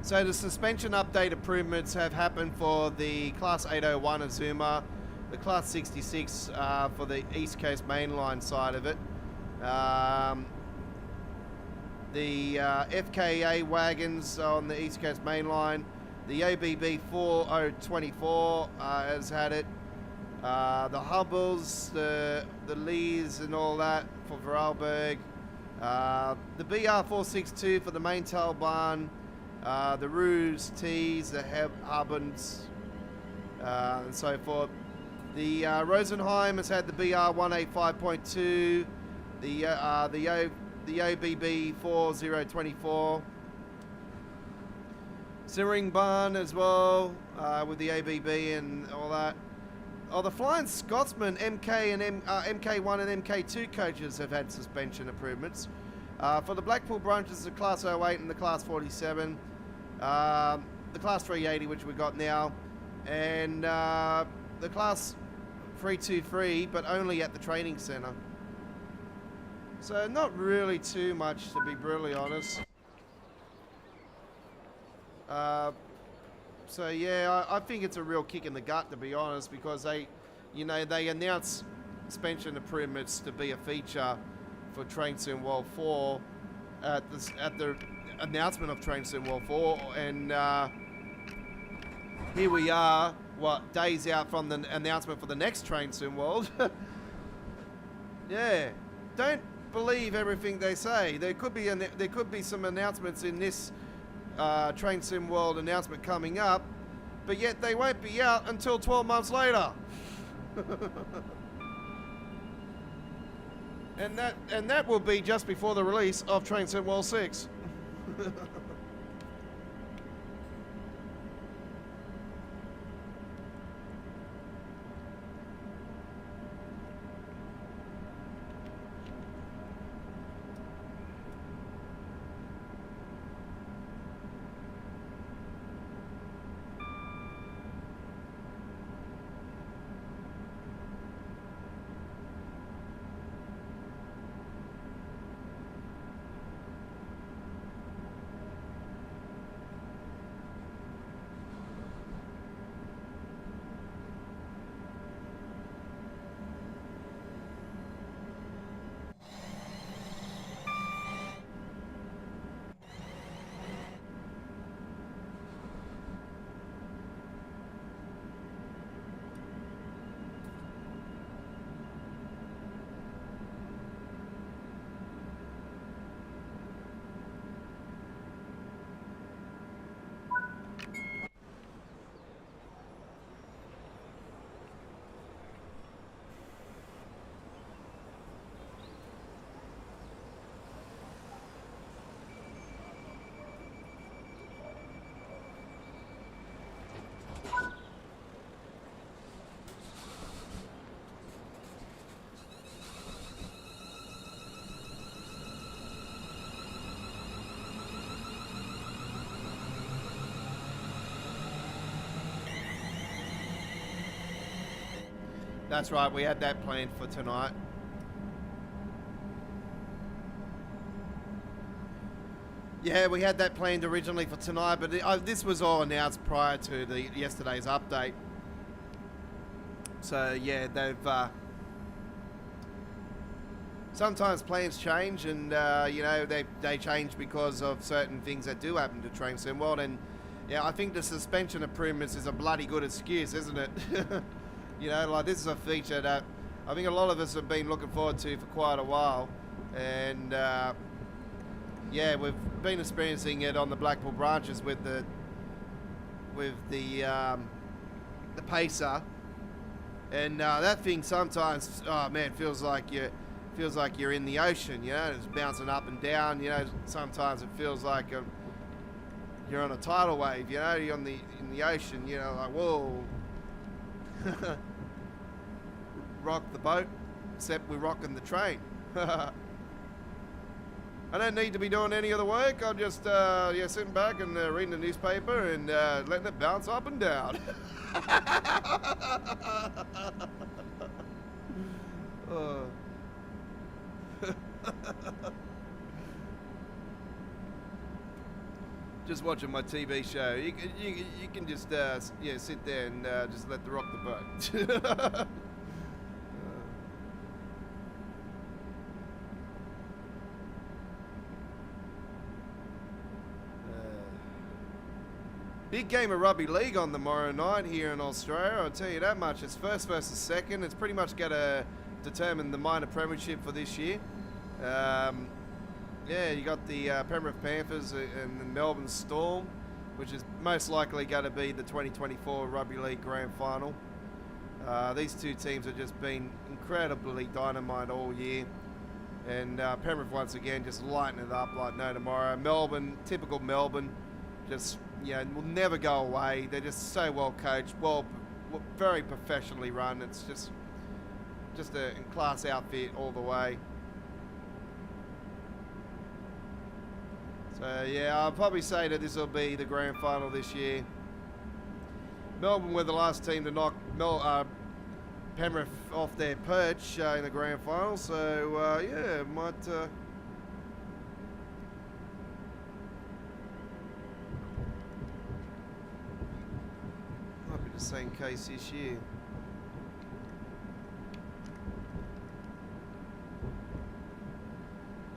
So the suspension update improvements have happened for the Class 801 Azuma, the Class 66 for the East Coast Mainline side of it. The FKA wagons on the East Coast Mainline, the ABB 4024 has had it, the Hubbles, the Lees and all that for Vorarlberg, the BR 462 for the Maintal Barn, the Roos, T's, the Hubbins, and so forth. The Rosenheim has had the BR 185.2. The OBB 4024, Siringbarn as well, with the ABB and all that. Oh, the Flying Scotsman MK and MK1 and MK2 coaches have had suspension improvements. For the Blackpool branches, the Class 08 and the Class 47, the Class 380, which we got now, and the Class 323, but only at the training centre. So not really too much, to be brutally honest. So yeah, I think it's a real kick in the gut, to be honest, because they announce suspension improvements to be a feature for Train Sim World 4 at the announcement of Train Sim World 4, and here we are, days out from the announcement for the next Train Sim World. Yeah, don't believe everything they say. There could be some announcements in this Train Sim World announcement coming up, but yet they won't be out until 12 months later. and that will be just before the release of Train Sim World 6. That's right, we had that planned for tonight. Yeah, we had that planned originally for tonight, but this was all announced prior to yesterday's update. So yeah, they've sometimes plans change, and they change because of certain things that do happen to Train Sim World, and yeah, I think the suspension improvements is a bloody good excuse, isn't it? This is a feature that I think a lot of us have been looking forward to for quite a while, and yeah, we've been experiencing it on the Blackpool branches with the Pacer, and that thing sometimes, oh man, feels like you're in the ocean. It's bouncing up and down. Sometimes it feels like you're on a tidal wave. You're in the ocean. Like whoa. Rock the boat, except we're rocking the train. I don't need to be doing any of the work. I'm just sitting back and reading the newspaper and letting it bounce up and down. Just watching my TV show. You can just sit there and just let the rock the boat. Big game of rugby league on tomorrow night here in Australia, I'll tell you that much. It's first versus second. It's pretty much going to determine the minor premiership for this year. Yeah, you got the Penrith Panthers and the Melbourne Storm, which is most likely going to be the 2024 Rugby League Grand Final. These two teams have just been incredibly dynamite all year. And Penrith once again just lighting it up like no tomorrow. Melbourne, typical Melbourne, just will never go away. They're just so well coached, very professionally run. It's just a class outfit all the way. So yeah, I'll probably say that this will be the grand final this year. Melbourne were the last team to knock Penrith off their perch in the grand final. So yeah, might. Might be the same case this year.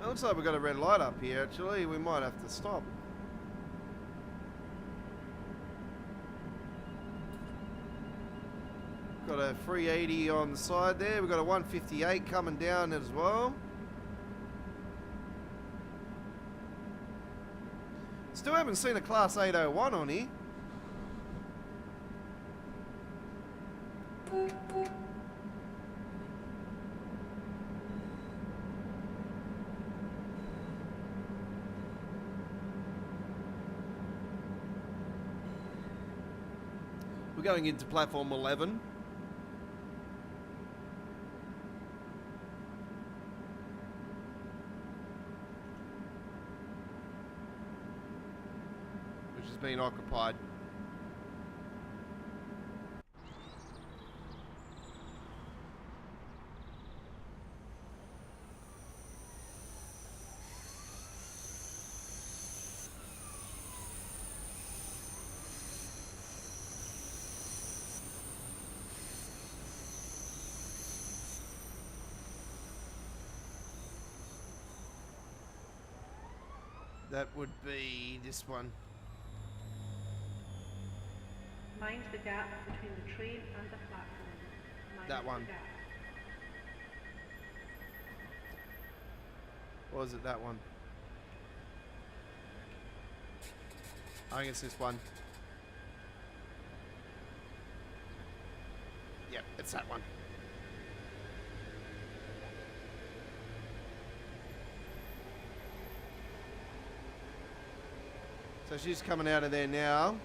It looks like we've got a red light up here. Actually, we might have to stop. Got a 380 on the side there. We've got a 158 coming down as well. Still haven't seen a Class 801 on here. We're going into platform 11. Which has been occupied. That would be this one. Mind the gap between the train and the platform. Mind That one. the gap. Or is it that one? I think it's this one. Yep, it's that one. So she's coming out of there now.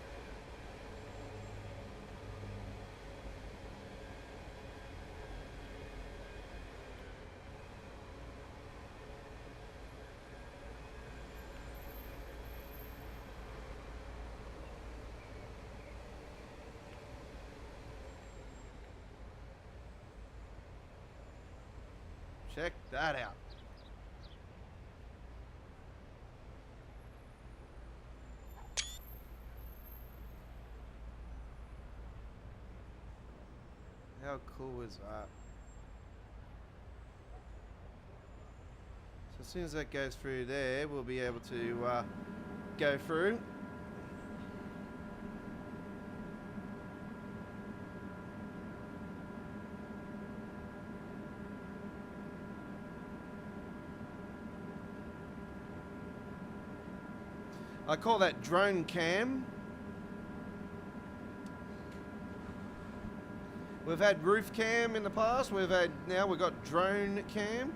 Check that out. How cool is that? So as soon as that goes through there, we'll be able to go through. I call that drone cam. We've had roof cam in the past. Now we've got drone cam.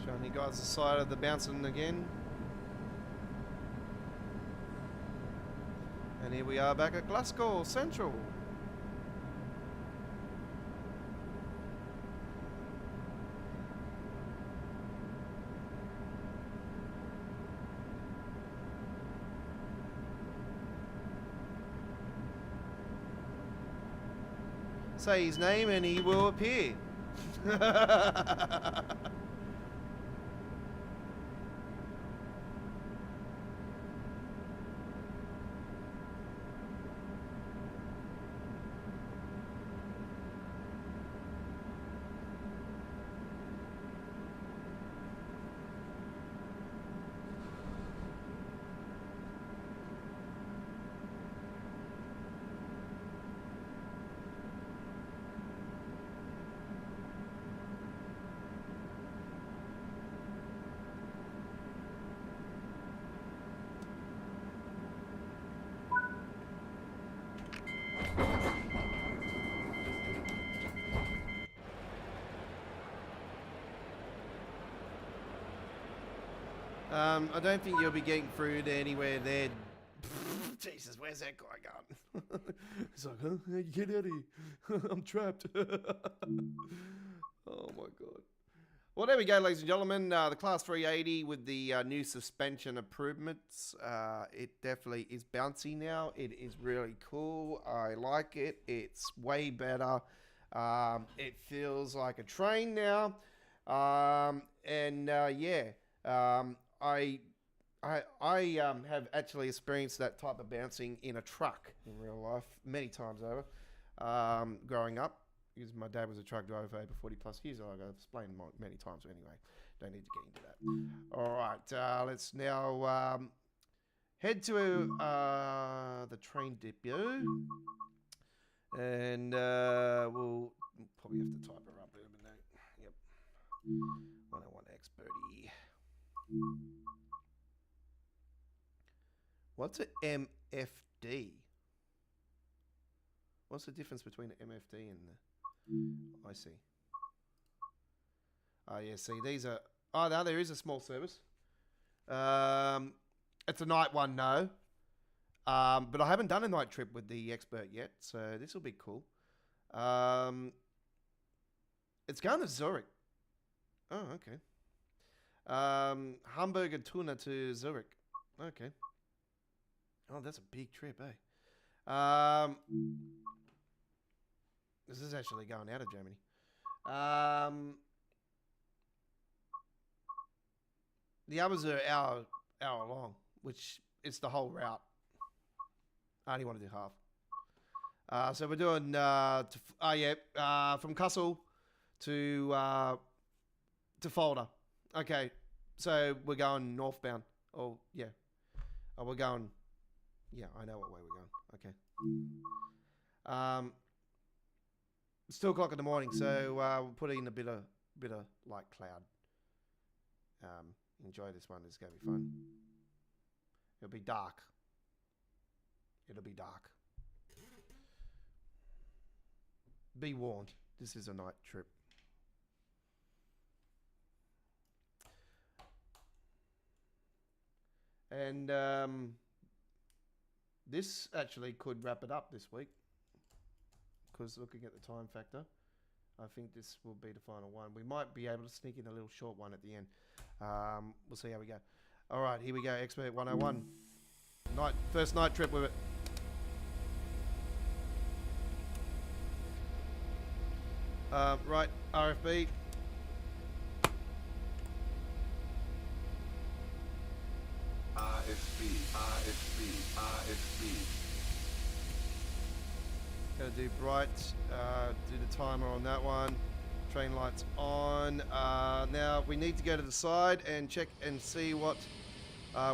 Showing you guys the side of the bouncing again. And here we are back at Glasgow Central. Say his name and he will appear. I don't think you'll be getting through to anywhere there. Jesus, where's that guy going? He's like, huh? How'd you get out of here? I'm trapped. Oh my god. Well, there we go, ladies and gentlemen. The Class 380 with the new suspension improvements. It definitely is bouncy now. It is really cool. I like it. It's way better. It feels like a train now. I have actually experienced that type of bouncing in a truck in real life many times over. Growing up, because my dad was a truck driver for over 40 plus years, like I've explained many times anyway. Don't need to get into that. All right, let's now head to the train depot, and we'll probably have to type her up a little bit now. Yep, 101 Experty. What's an MFD? What's the difference between an MFD and the... I see. Oh, yeah, see, these are... Oh, no, there is a small service. It's a night one, no. But I haven't done a night trip with the Expert yet, so this will be cool. It's going to Zurich. Oh, okay. Hamburger Tuna to Zurich. Okay. Oh, that's a big trip, eh? This is actually going out of Germany. The others are hour long, which is the whole route. I only want to do half. So we're doing from Kassel to Fulda. Okay, so we're going northbound. Oh yeah. Oh, we're going. Yeah, I know what way we're going. Okay. It's 2 o'clock in the morning, so we'll put in a bit of light cloud. Enjoy this one. It's gonna be fun. It'll be dark. It'll be dark. Be warned. This is a night trip. And this actually could wrap it up this week, because looking at the time factor, I think this will be the final one. We might be able to sneak in a little short one at the end. We'll see how we go. All right, here we go. Expert 101. First night trip with it. Right, RFB. RFB. Gotta do bright, do the timer on that one. Train lights on. Now we need to go to the side and check and see what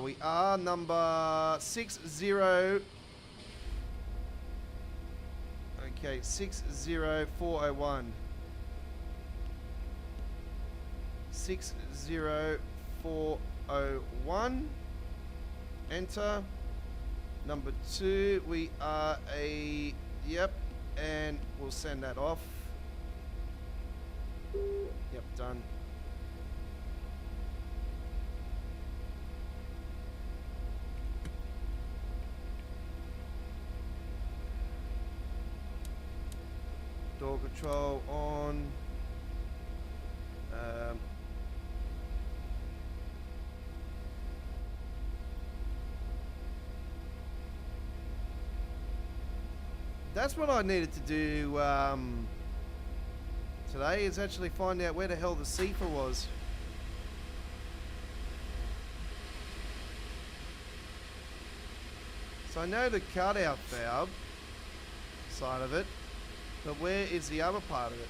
we are. Number 60. Okay, 60401. 60401. Enter. Number 2, we are a... Yep, and we'll send that off. Yep, done. Door control on. That's what I needed to do today, is actually find out where the hell the CFA was. So I know the cutout valve side of it, but where is the other part of it?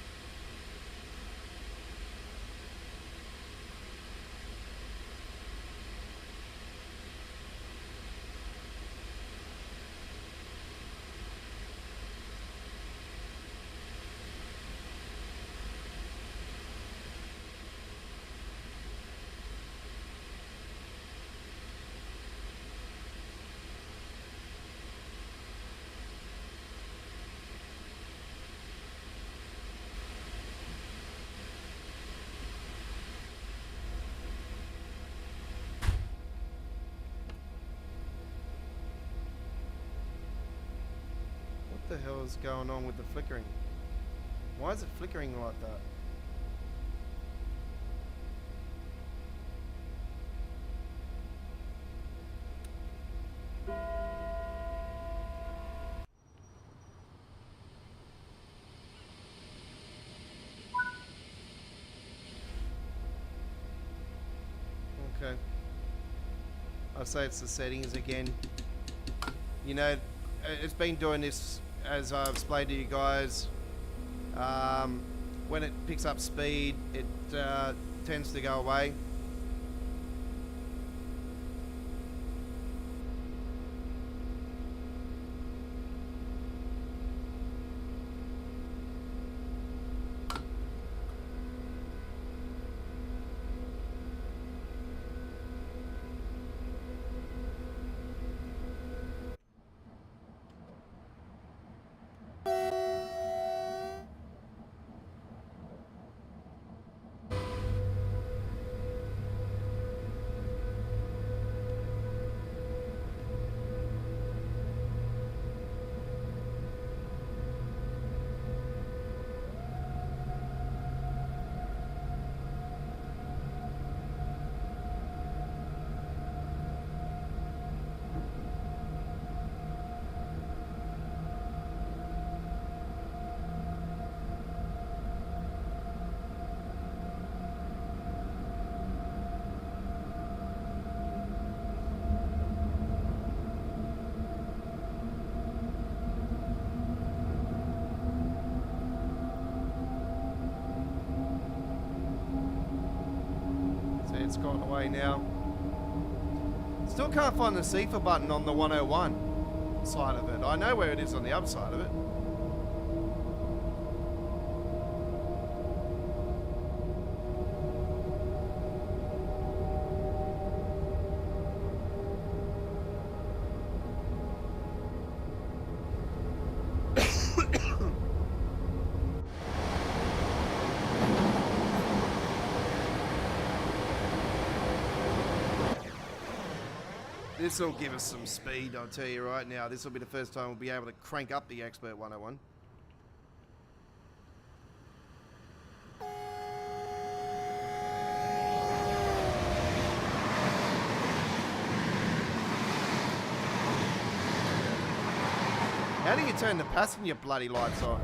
the hell is going on with the flickering? Why is it flickering like that? Okay. I'd say it's the settings again. You know, it's been doing this, as I've explained to you guys. When it picks up speed, it tends to go away. It's gone away now. Still can't find the CIFA button on the 101 side of it. I know where it is on the other side of it. This will give us some speed, I'll tell you right now. This will be the first time we'll be able to crank up the Expert 101. How do you turn the passenger bloody lights on?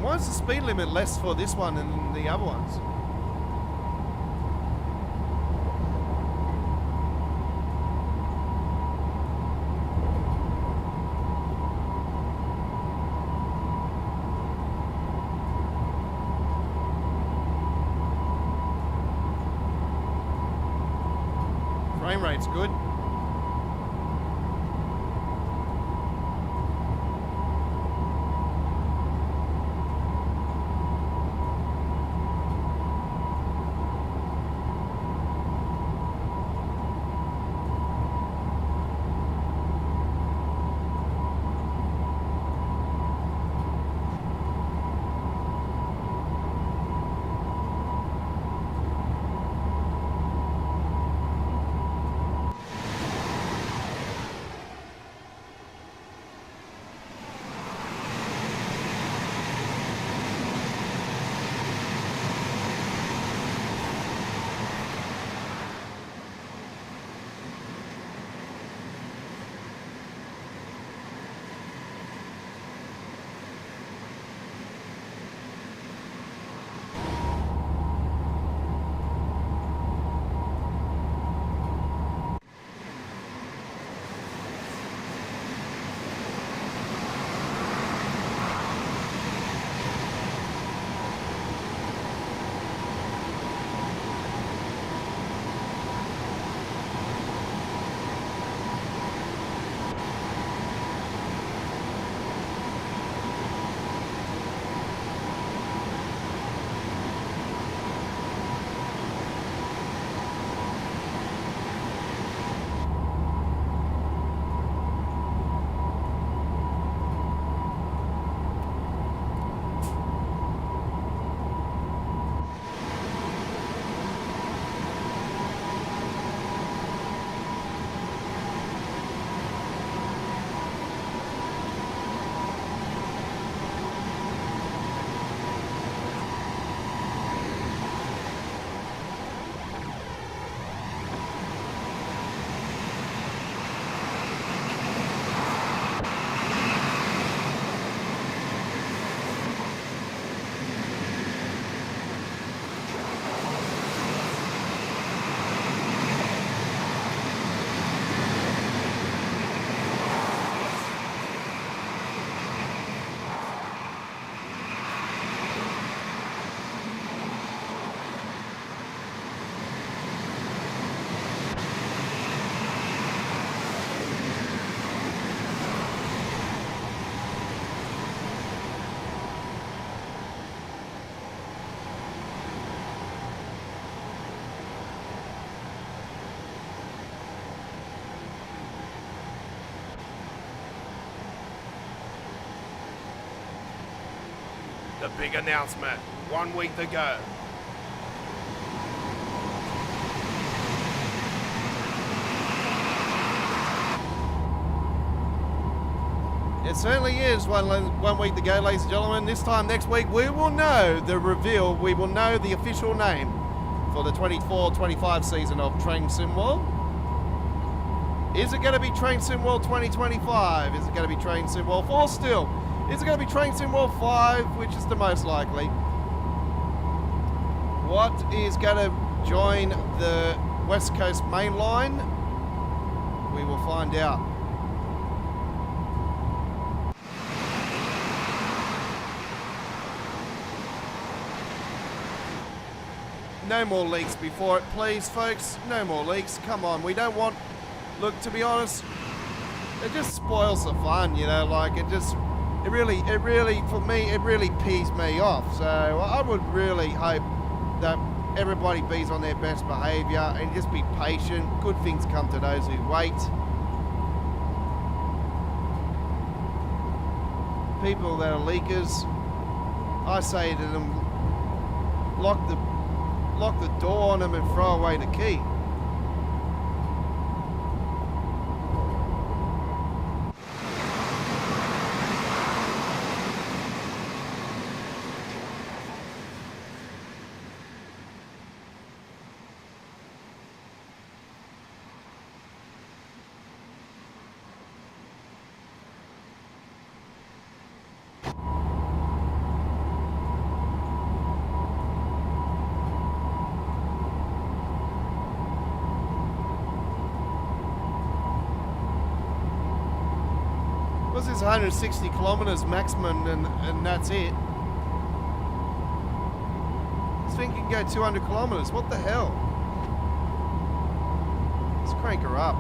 Why is the speed limit less for this one than the other ones? Frame rate's good. The big announcement, 1 week to go. It certainly is one week to go, ladies and gentlemen. This time next week, we will know the reveal. We will know the official name for the 24-25 season of Train Sim World. Is it going to be Train Sim World 2025? Is it going to be Train Sim World 4 still? Is it going to be Train Sim World 5, which is the most likely? What is going to join the West Coast Main Line? We will find out. No more leaks before it, please, folks. No more leaks. Come on, we don't want... Look, to be honest, it just spoils the fun, you know, like it really, for me, it really pees me off. So I would really hope that everybody be on their best behaviour and just be patient. Good things come to those who wait. People that are leakers, I say to them, lock the door on them and throw away the key. This is 160 kilometers maximum, and that's it. This thing can go 200 kilometers. What the hell? Let's crank her up.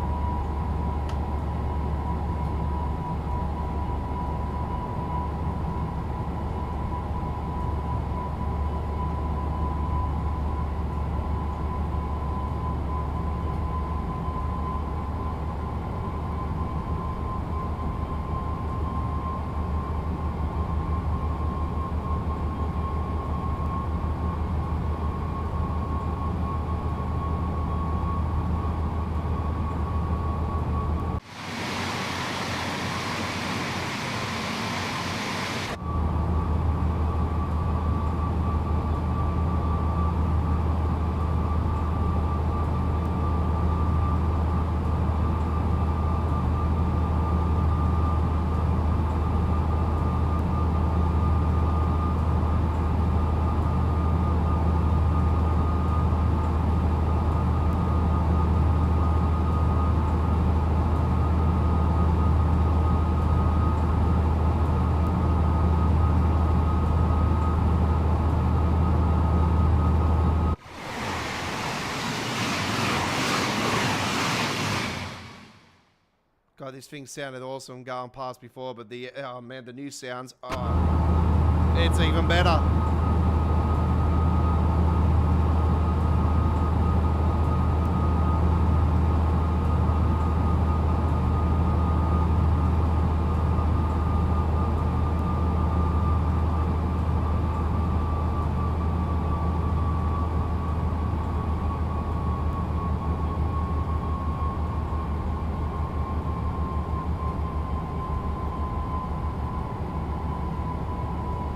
God, this thing sounded awesome going past before, but the, oh man, the new sounds, oh, it's even better.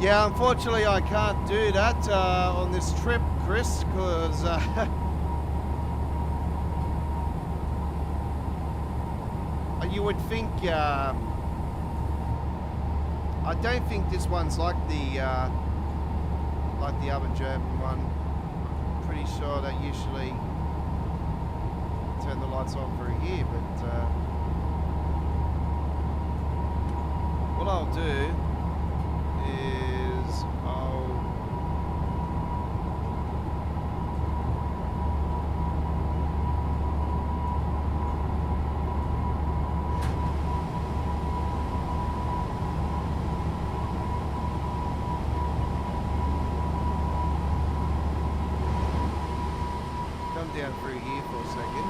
Yeah, unfortunately I can't do that on this trip, Chris, because you would think, I don't think this one's like the other German one. I'm pretty sure they usually turn the lights on through here, but what I'll do is come down through here for a second.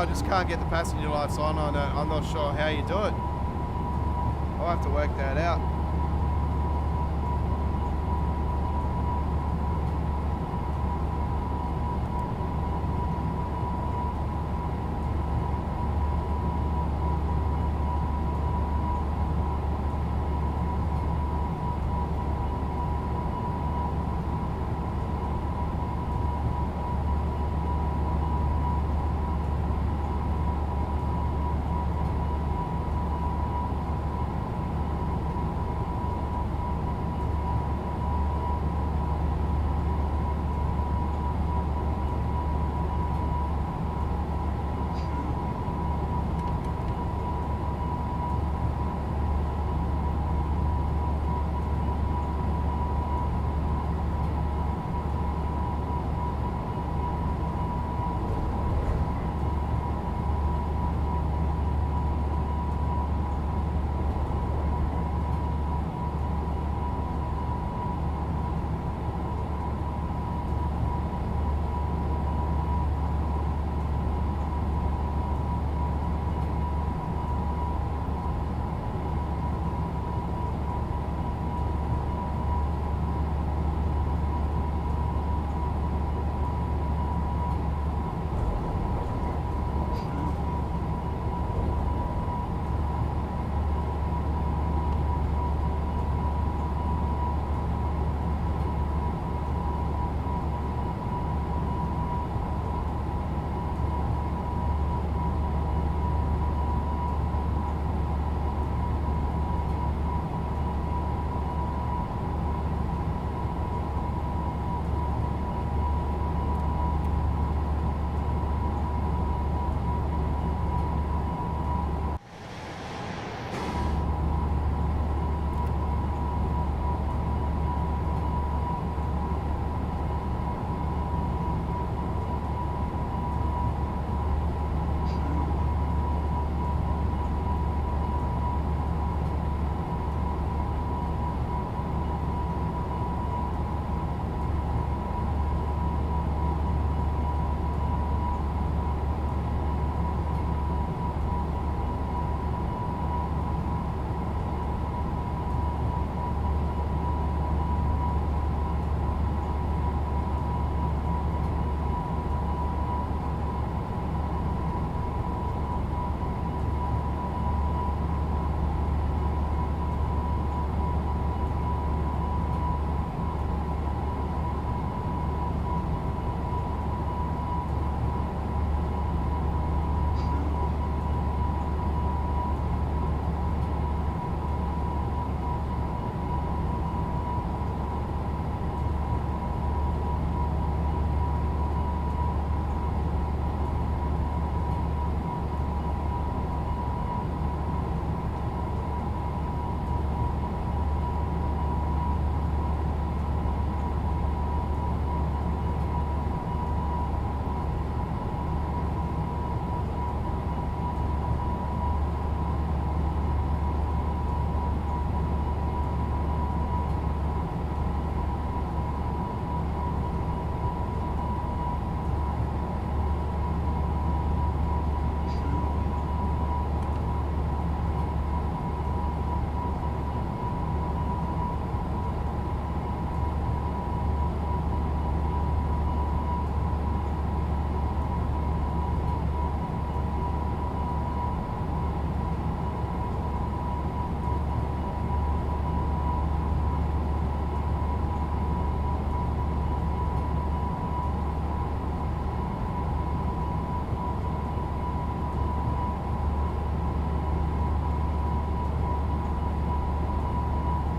I just can't get the passenger lights on. I'm not sure how you do it. I'll have to work that out.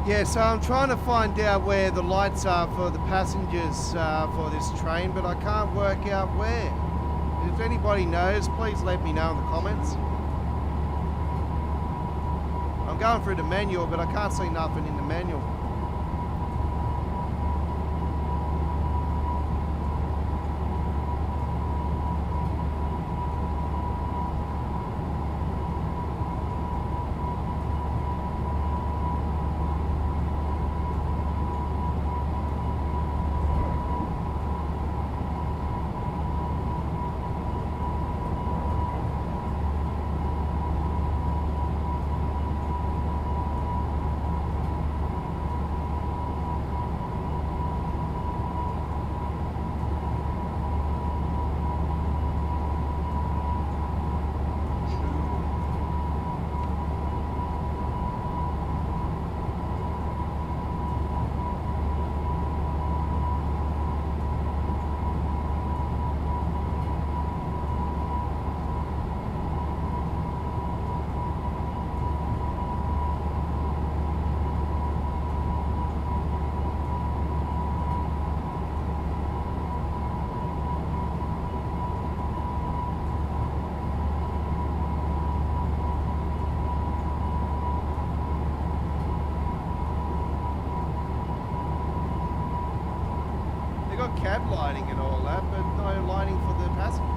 Yeah, so I'm trying to find out where the lights are for the passengers for this train, but I can't work out where. If anybody knows, please let me know in the comments. I'm going through the manual, but I can't see nothing in the manual. cab lighting and all that, but no lighting for the passengers.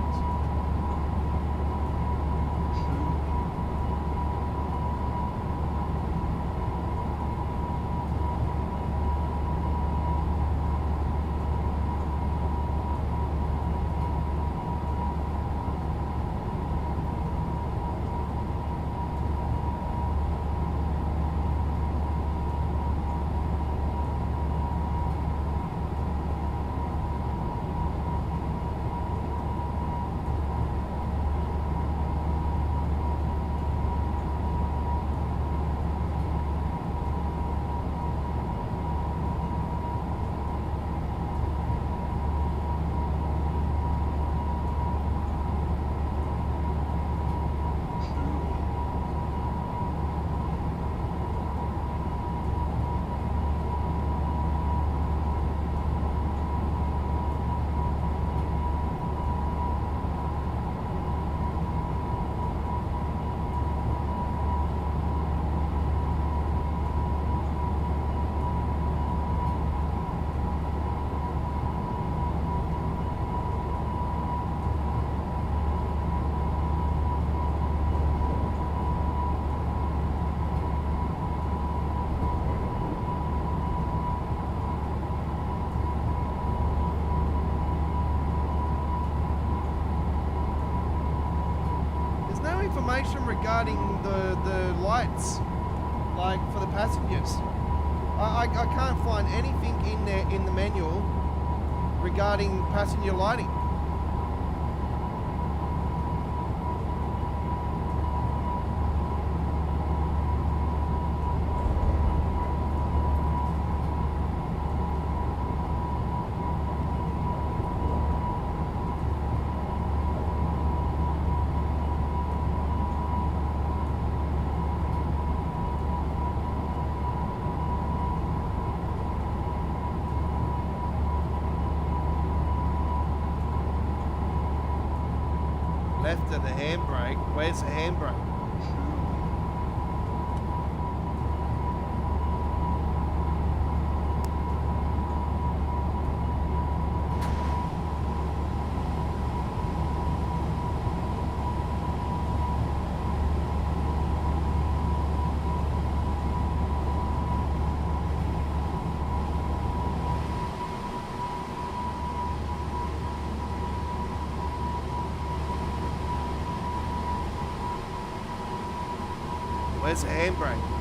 Information regarding the lights, like for the passengers. I can't find anything in there in the manual regarding passenger lighting. Left of the handbrake. Where's the handbrake? Where's the handbrake?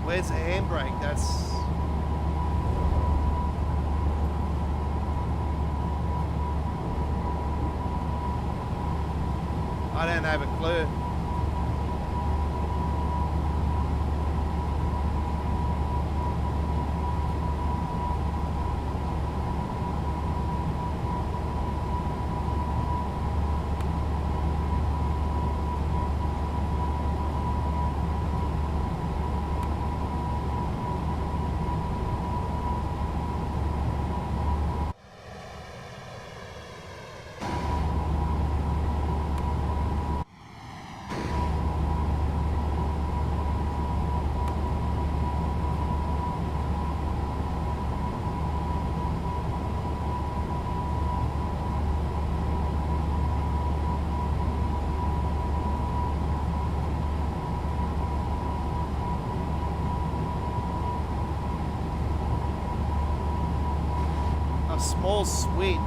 Where's the handbrake? That's... I don't have a clue. A small switch.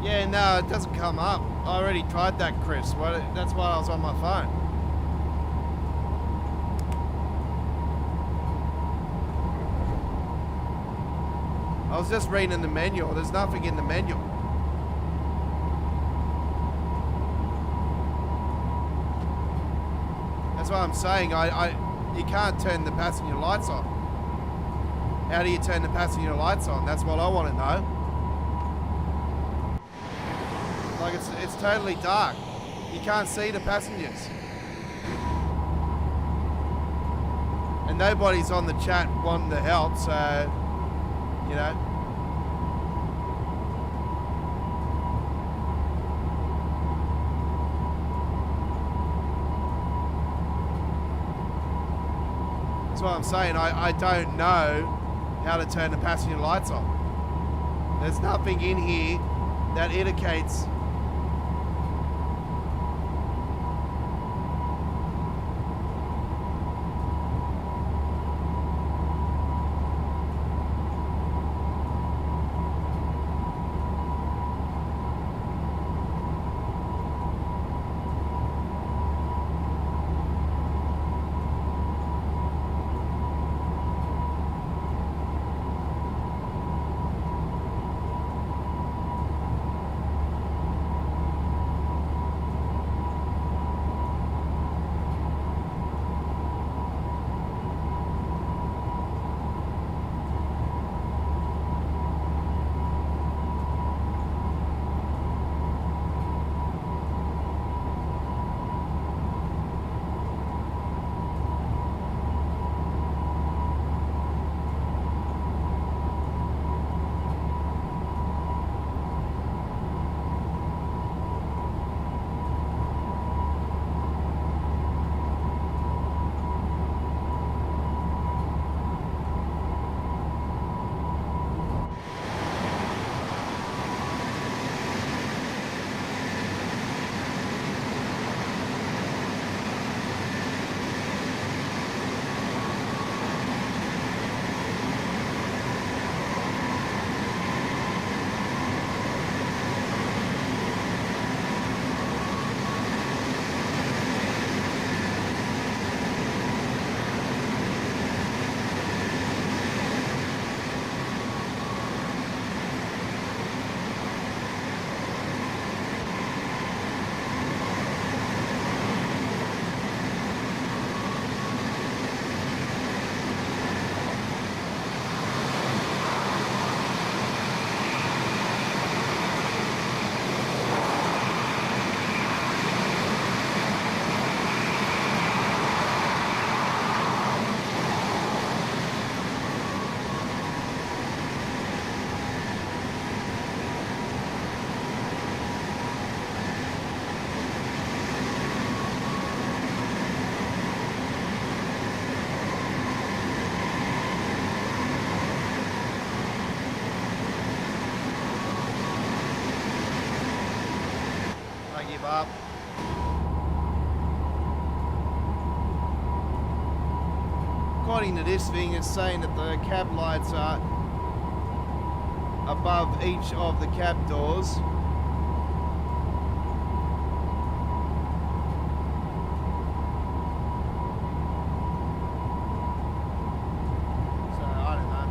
Yeah, no, it doesn't come up. I already tried that, Chris. That's why I was on my phone. I was just reading the manual. There's nothing in the manual. That's what I'm saying. You can't turn the passenger lights on. How do you turn the passenger lights on? That's what I want to know. Like it's totally dark. You can't see the passengers. And nobody's on the chat wanting to help, so, you know. That's what I'm saying. I don't know how to turn the passenger lights on. There's nothing in here that indicates. Up. According to this thing, it's saying that the cab lights are above each of the cab doors. So, I don't know.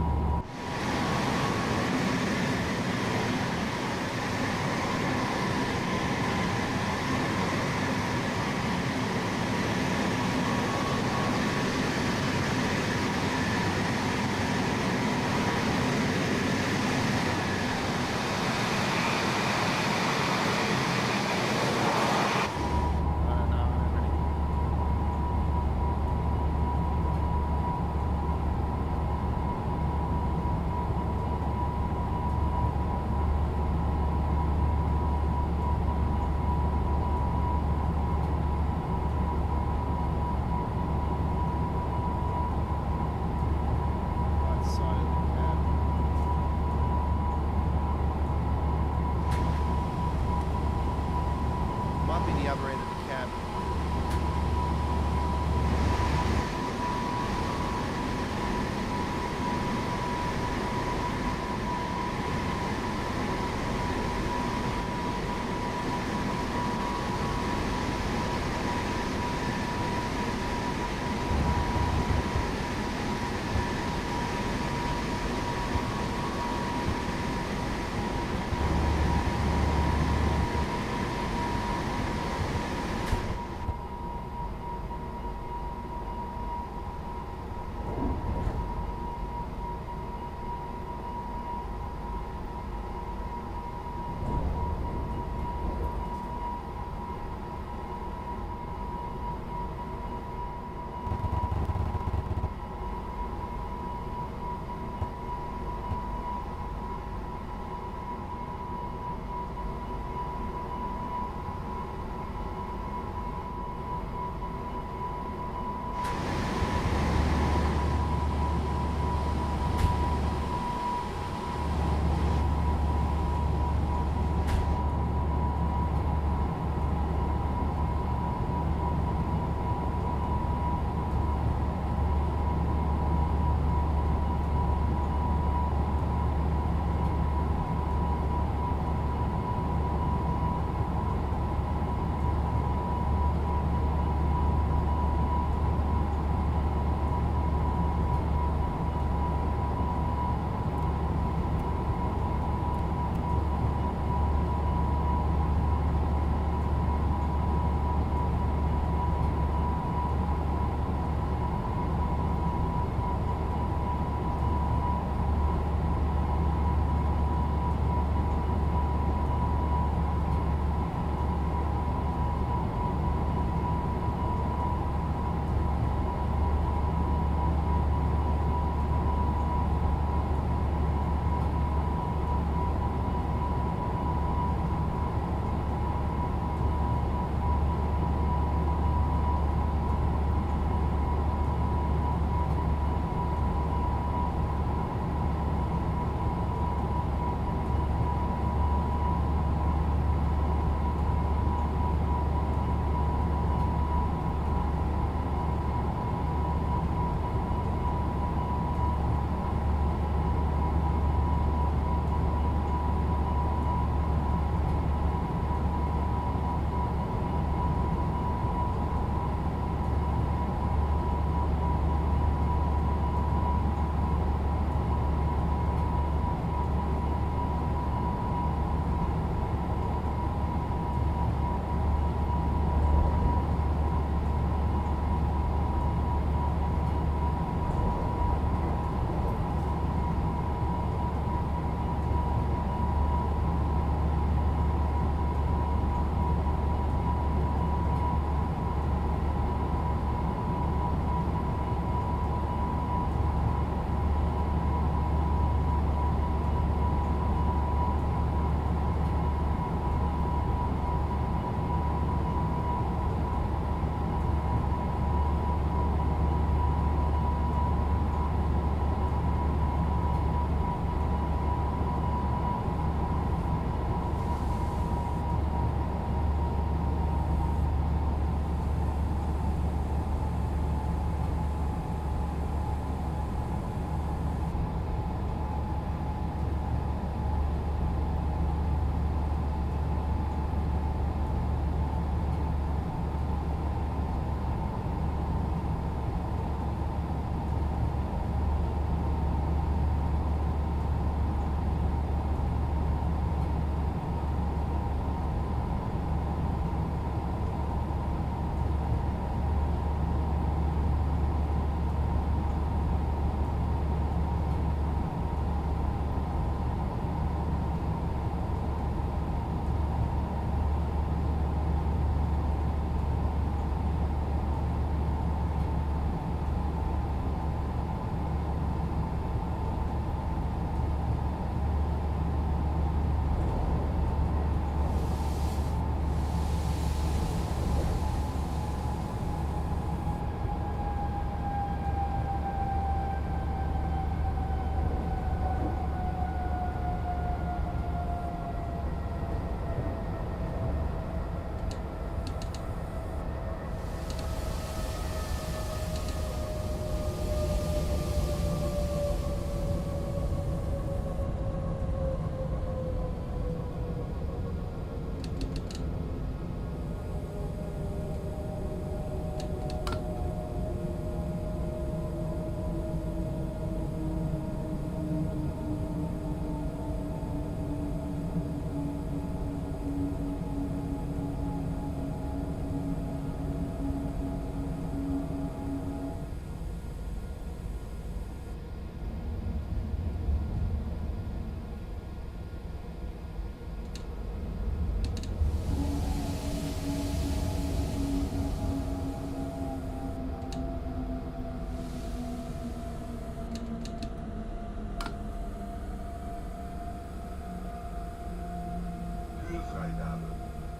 Türfreigabe,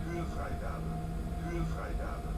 Türfreigabe, Türfreigabe.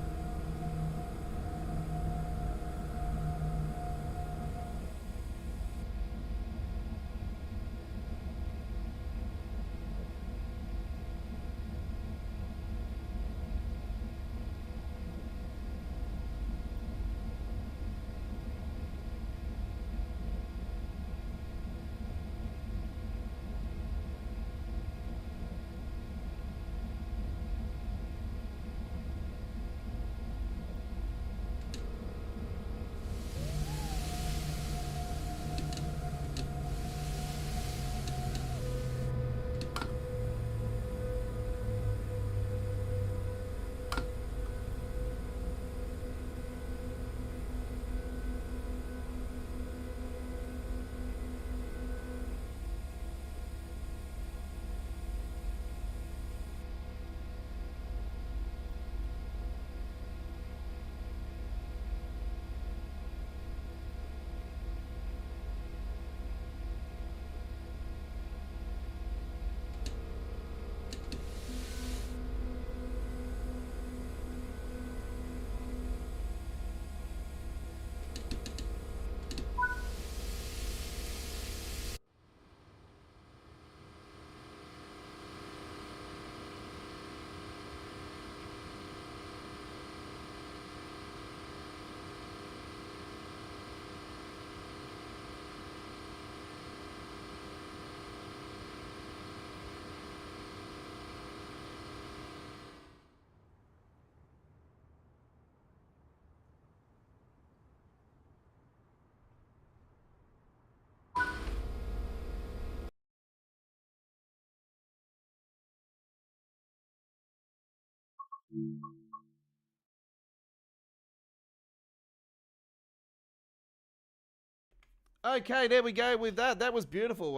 Okay, there we go with that. That was beautiful.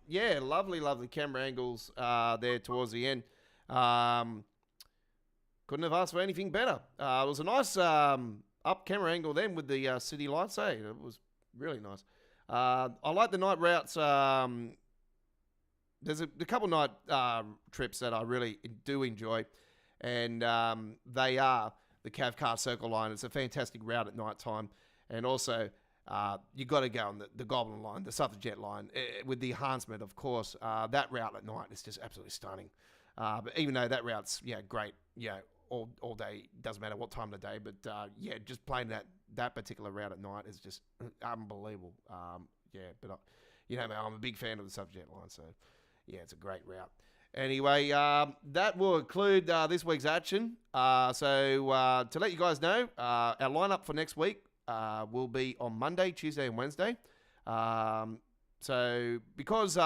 Yeah, lovely, lovely camera angles there towards the end. Couldn't have asked for anything better. It was a nice up camera angle then with the city lights. Hey, it was really nice. I like the night routes. There's a couple night trips that I really do enjoy, and they are the Cavcar Circle Line. It's a fantastic route at night time, and also you got to go on the Goblin Line, the Southern Jet Line, with the enhancement, of course. That route at night is just absolutely stunning. But even though that route's great, all day, doesn't matter what time of the day. But just playing that particular route at night is just unbelievable. But I'm a big fan of the Southern Jet Line, so yeah, it's a great route. Anyway, that will conclude this week's action. So to let you guys know, our lineup for next week will be on Monday, Tuesday, and Wednesday. So because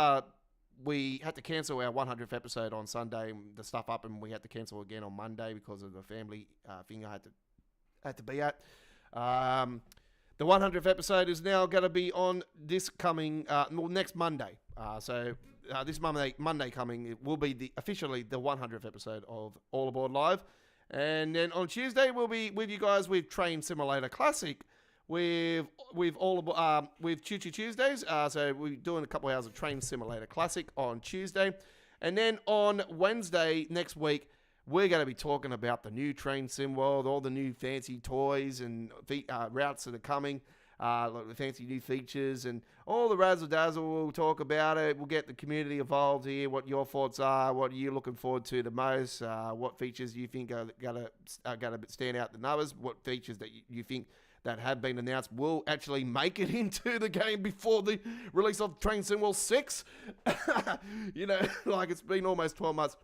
we had to cancel our 100th episode on Sunday, the stuff up, and we had to cancel again on Monday because of the family thing I had to be at. The 100th episode is now going to be on this coming next Monday. So this Monday coming, it will be officially the 100th episode of All Aboard Live. And then on Tuesday, we'll be with you guys with Train Simulator Classic with Choo Choo Tuesdays. So we're doing a couple hours of Train Simulator Classic on Tuesday. And then on Wednesday next week, we're going to be talking about the new Train Sim World, all the new fancy toys and routes that are coming, the fancy new features, and all the razzle-dazzle. We'll talk about it. We'll get the community involved here, what your thoughts are, what are you looking forward to the most, what features you think are going to stand out than others, what features that you think that have been announced will actually make it into the game before the release of Train Sim World 6. Like it's been almost 12 months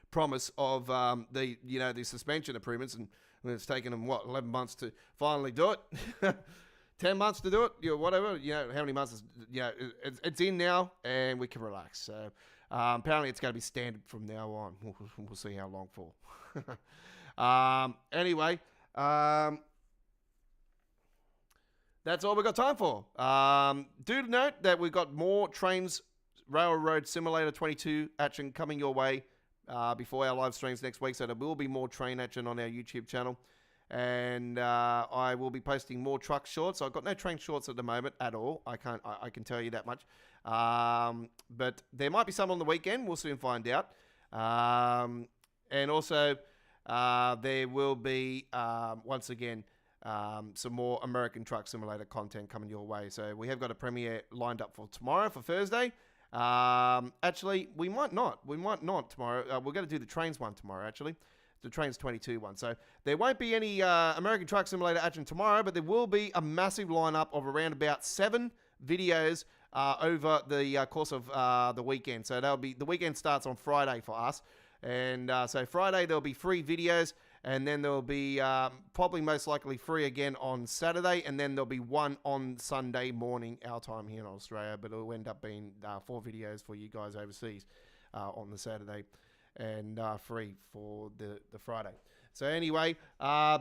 promise of the suspension improvements, and it's taken them 11 months to finally do it. 10 months to do it, whatever. How many months is it's in now, and we can relax. So apparently it's going to be standard from now on. We'll see how long for. Anyway, that's all we've got time for. Do note that we've got more Trains Railroad Simulator 22 action coming your way before our live streams next week. So there will be more train action on our YouTube channel. And I will be posting more truck shorts. I've got no train shorts at the moment at all. I can tell you that much. But there might be some on the weekend. We'll soon find out. And also, there will be, once again, some more American Truck Simulator content coming your way. So we have got a premiere lined up for tomorrow, for Thursday. Actually, we might not. We might not tomorrow. We're going to do the Trains one tomorrow, actually. The Trains 22 one. So there won't be any American Truck Simulator action tomorrow, but there will be a massive lineup of around about 7 videos over the course of the weekend. So that'll be, the weekend starts on Friday for us. And so Friday there'll be 3 videos, and then there'll be probably most likely 3 again on Saturday, and then there'll be 1 on Sunday morning, our time here in Australia, but it'll end up being 4 videos for you guys overseas on the Saturday, and 3 for the Friday. So anyway,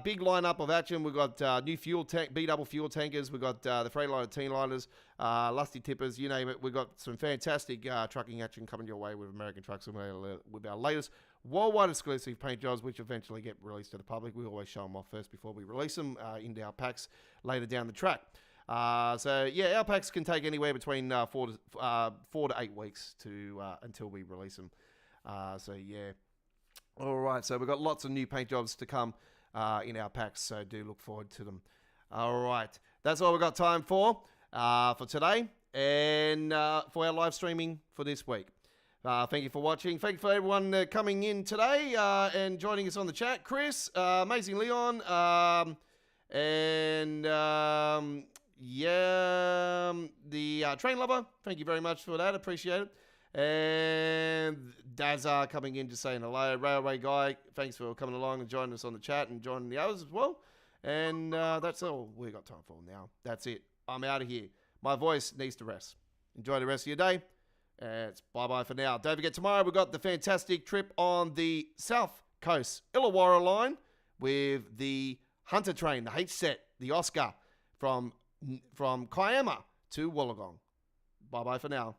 big lineup of action. We've got new fuel tank, B-double fuel tankers. We've got the Freightliner Teen-liners, Lusty Tippers, you name it. We've got some fantastic trucking action coming your way with American Truck Simulator with our latest worldwide exclusive paint jobs, which eventually get released to the public. We always show them off first before we release them into our packs later down the track. So yeah, our packs can take anywhere between 4 to 8 weeks to until we release them. So yeah. All right, so we've got lots of new paint jobs to come in our packs, so do look forward to them. All right, that's all we've got time for today and for our live streaming for this week. Thank you for watching. Thank you for everyone coming in today and joining us on the chat. Chris, Amazing Leon, and the Train Lover. Thank you very much for that. Appreciate it. And Dazar coming in just saying hello. Railway Guy, thanks for coming along and joining us on the chat and joining the others as well. And that's all we've got time for now. That's it. I'm out of here. My voice needs to rest. Enjoy the rest of your day. It's bye-bye for now. Don't forget, tomorrow we've got the fantastic trip on the South Coast Illawarra line with the Hunter train, the HST, the Oscar from Kiama to Wollongong. Bye-bye for now.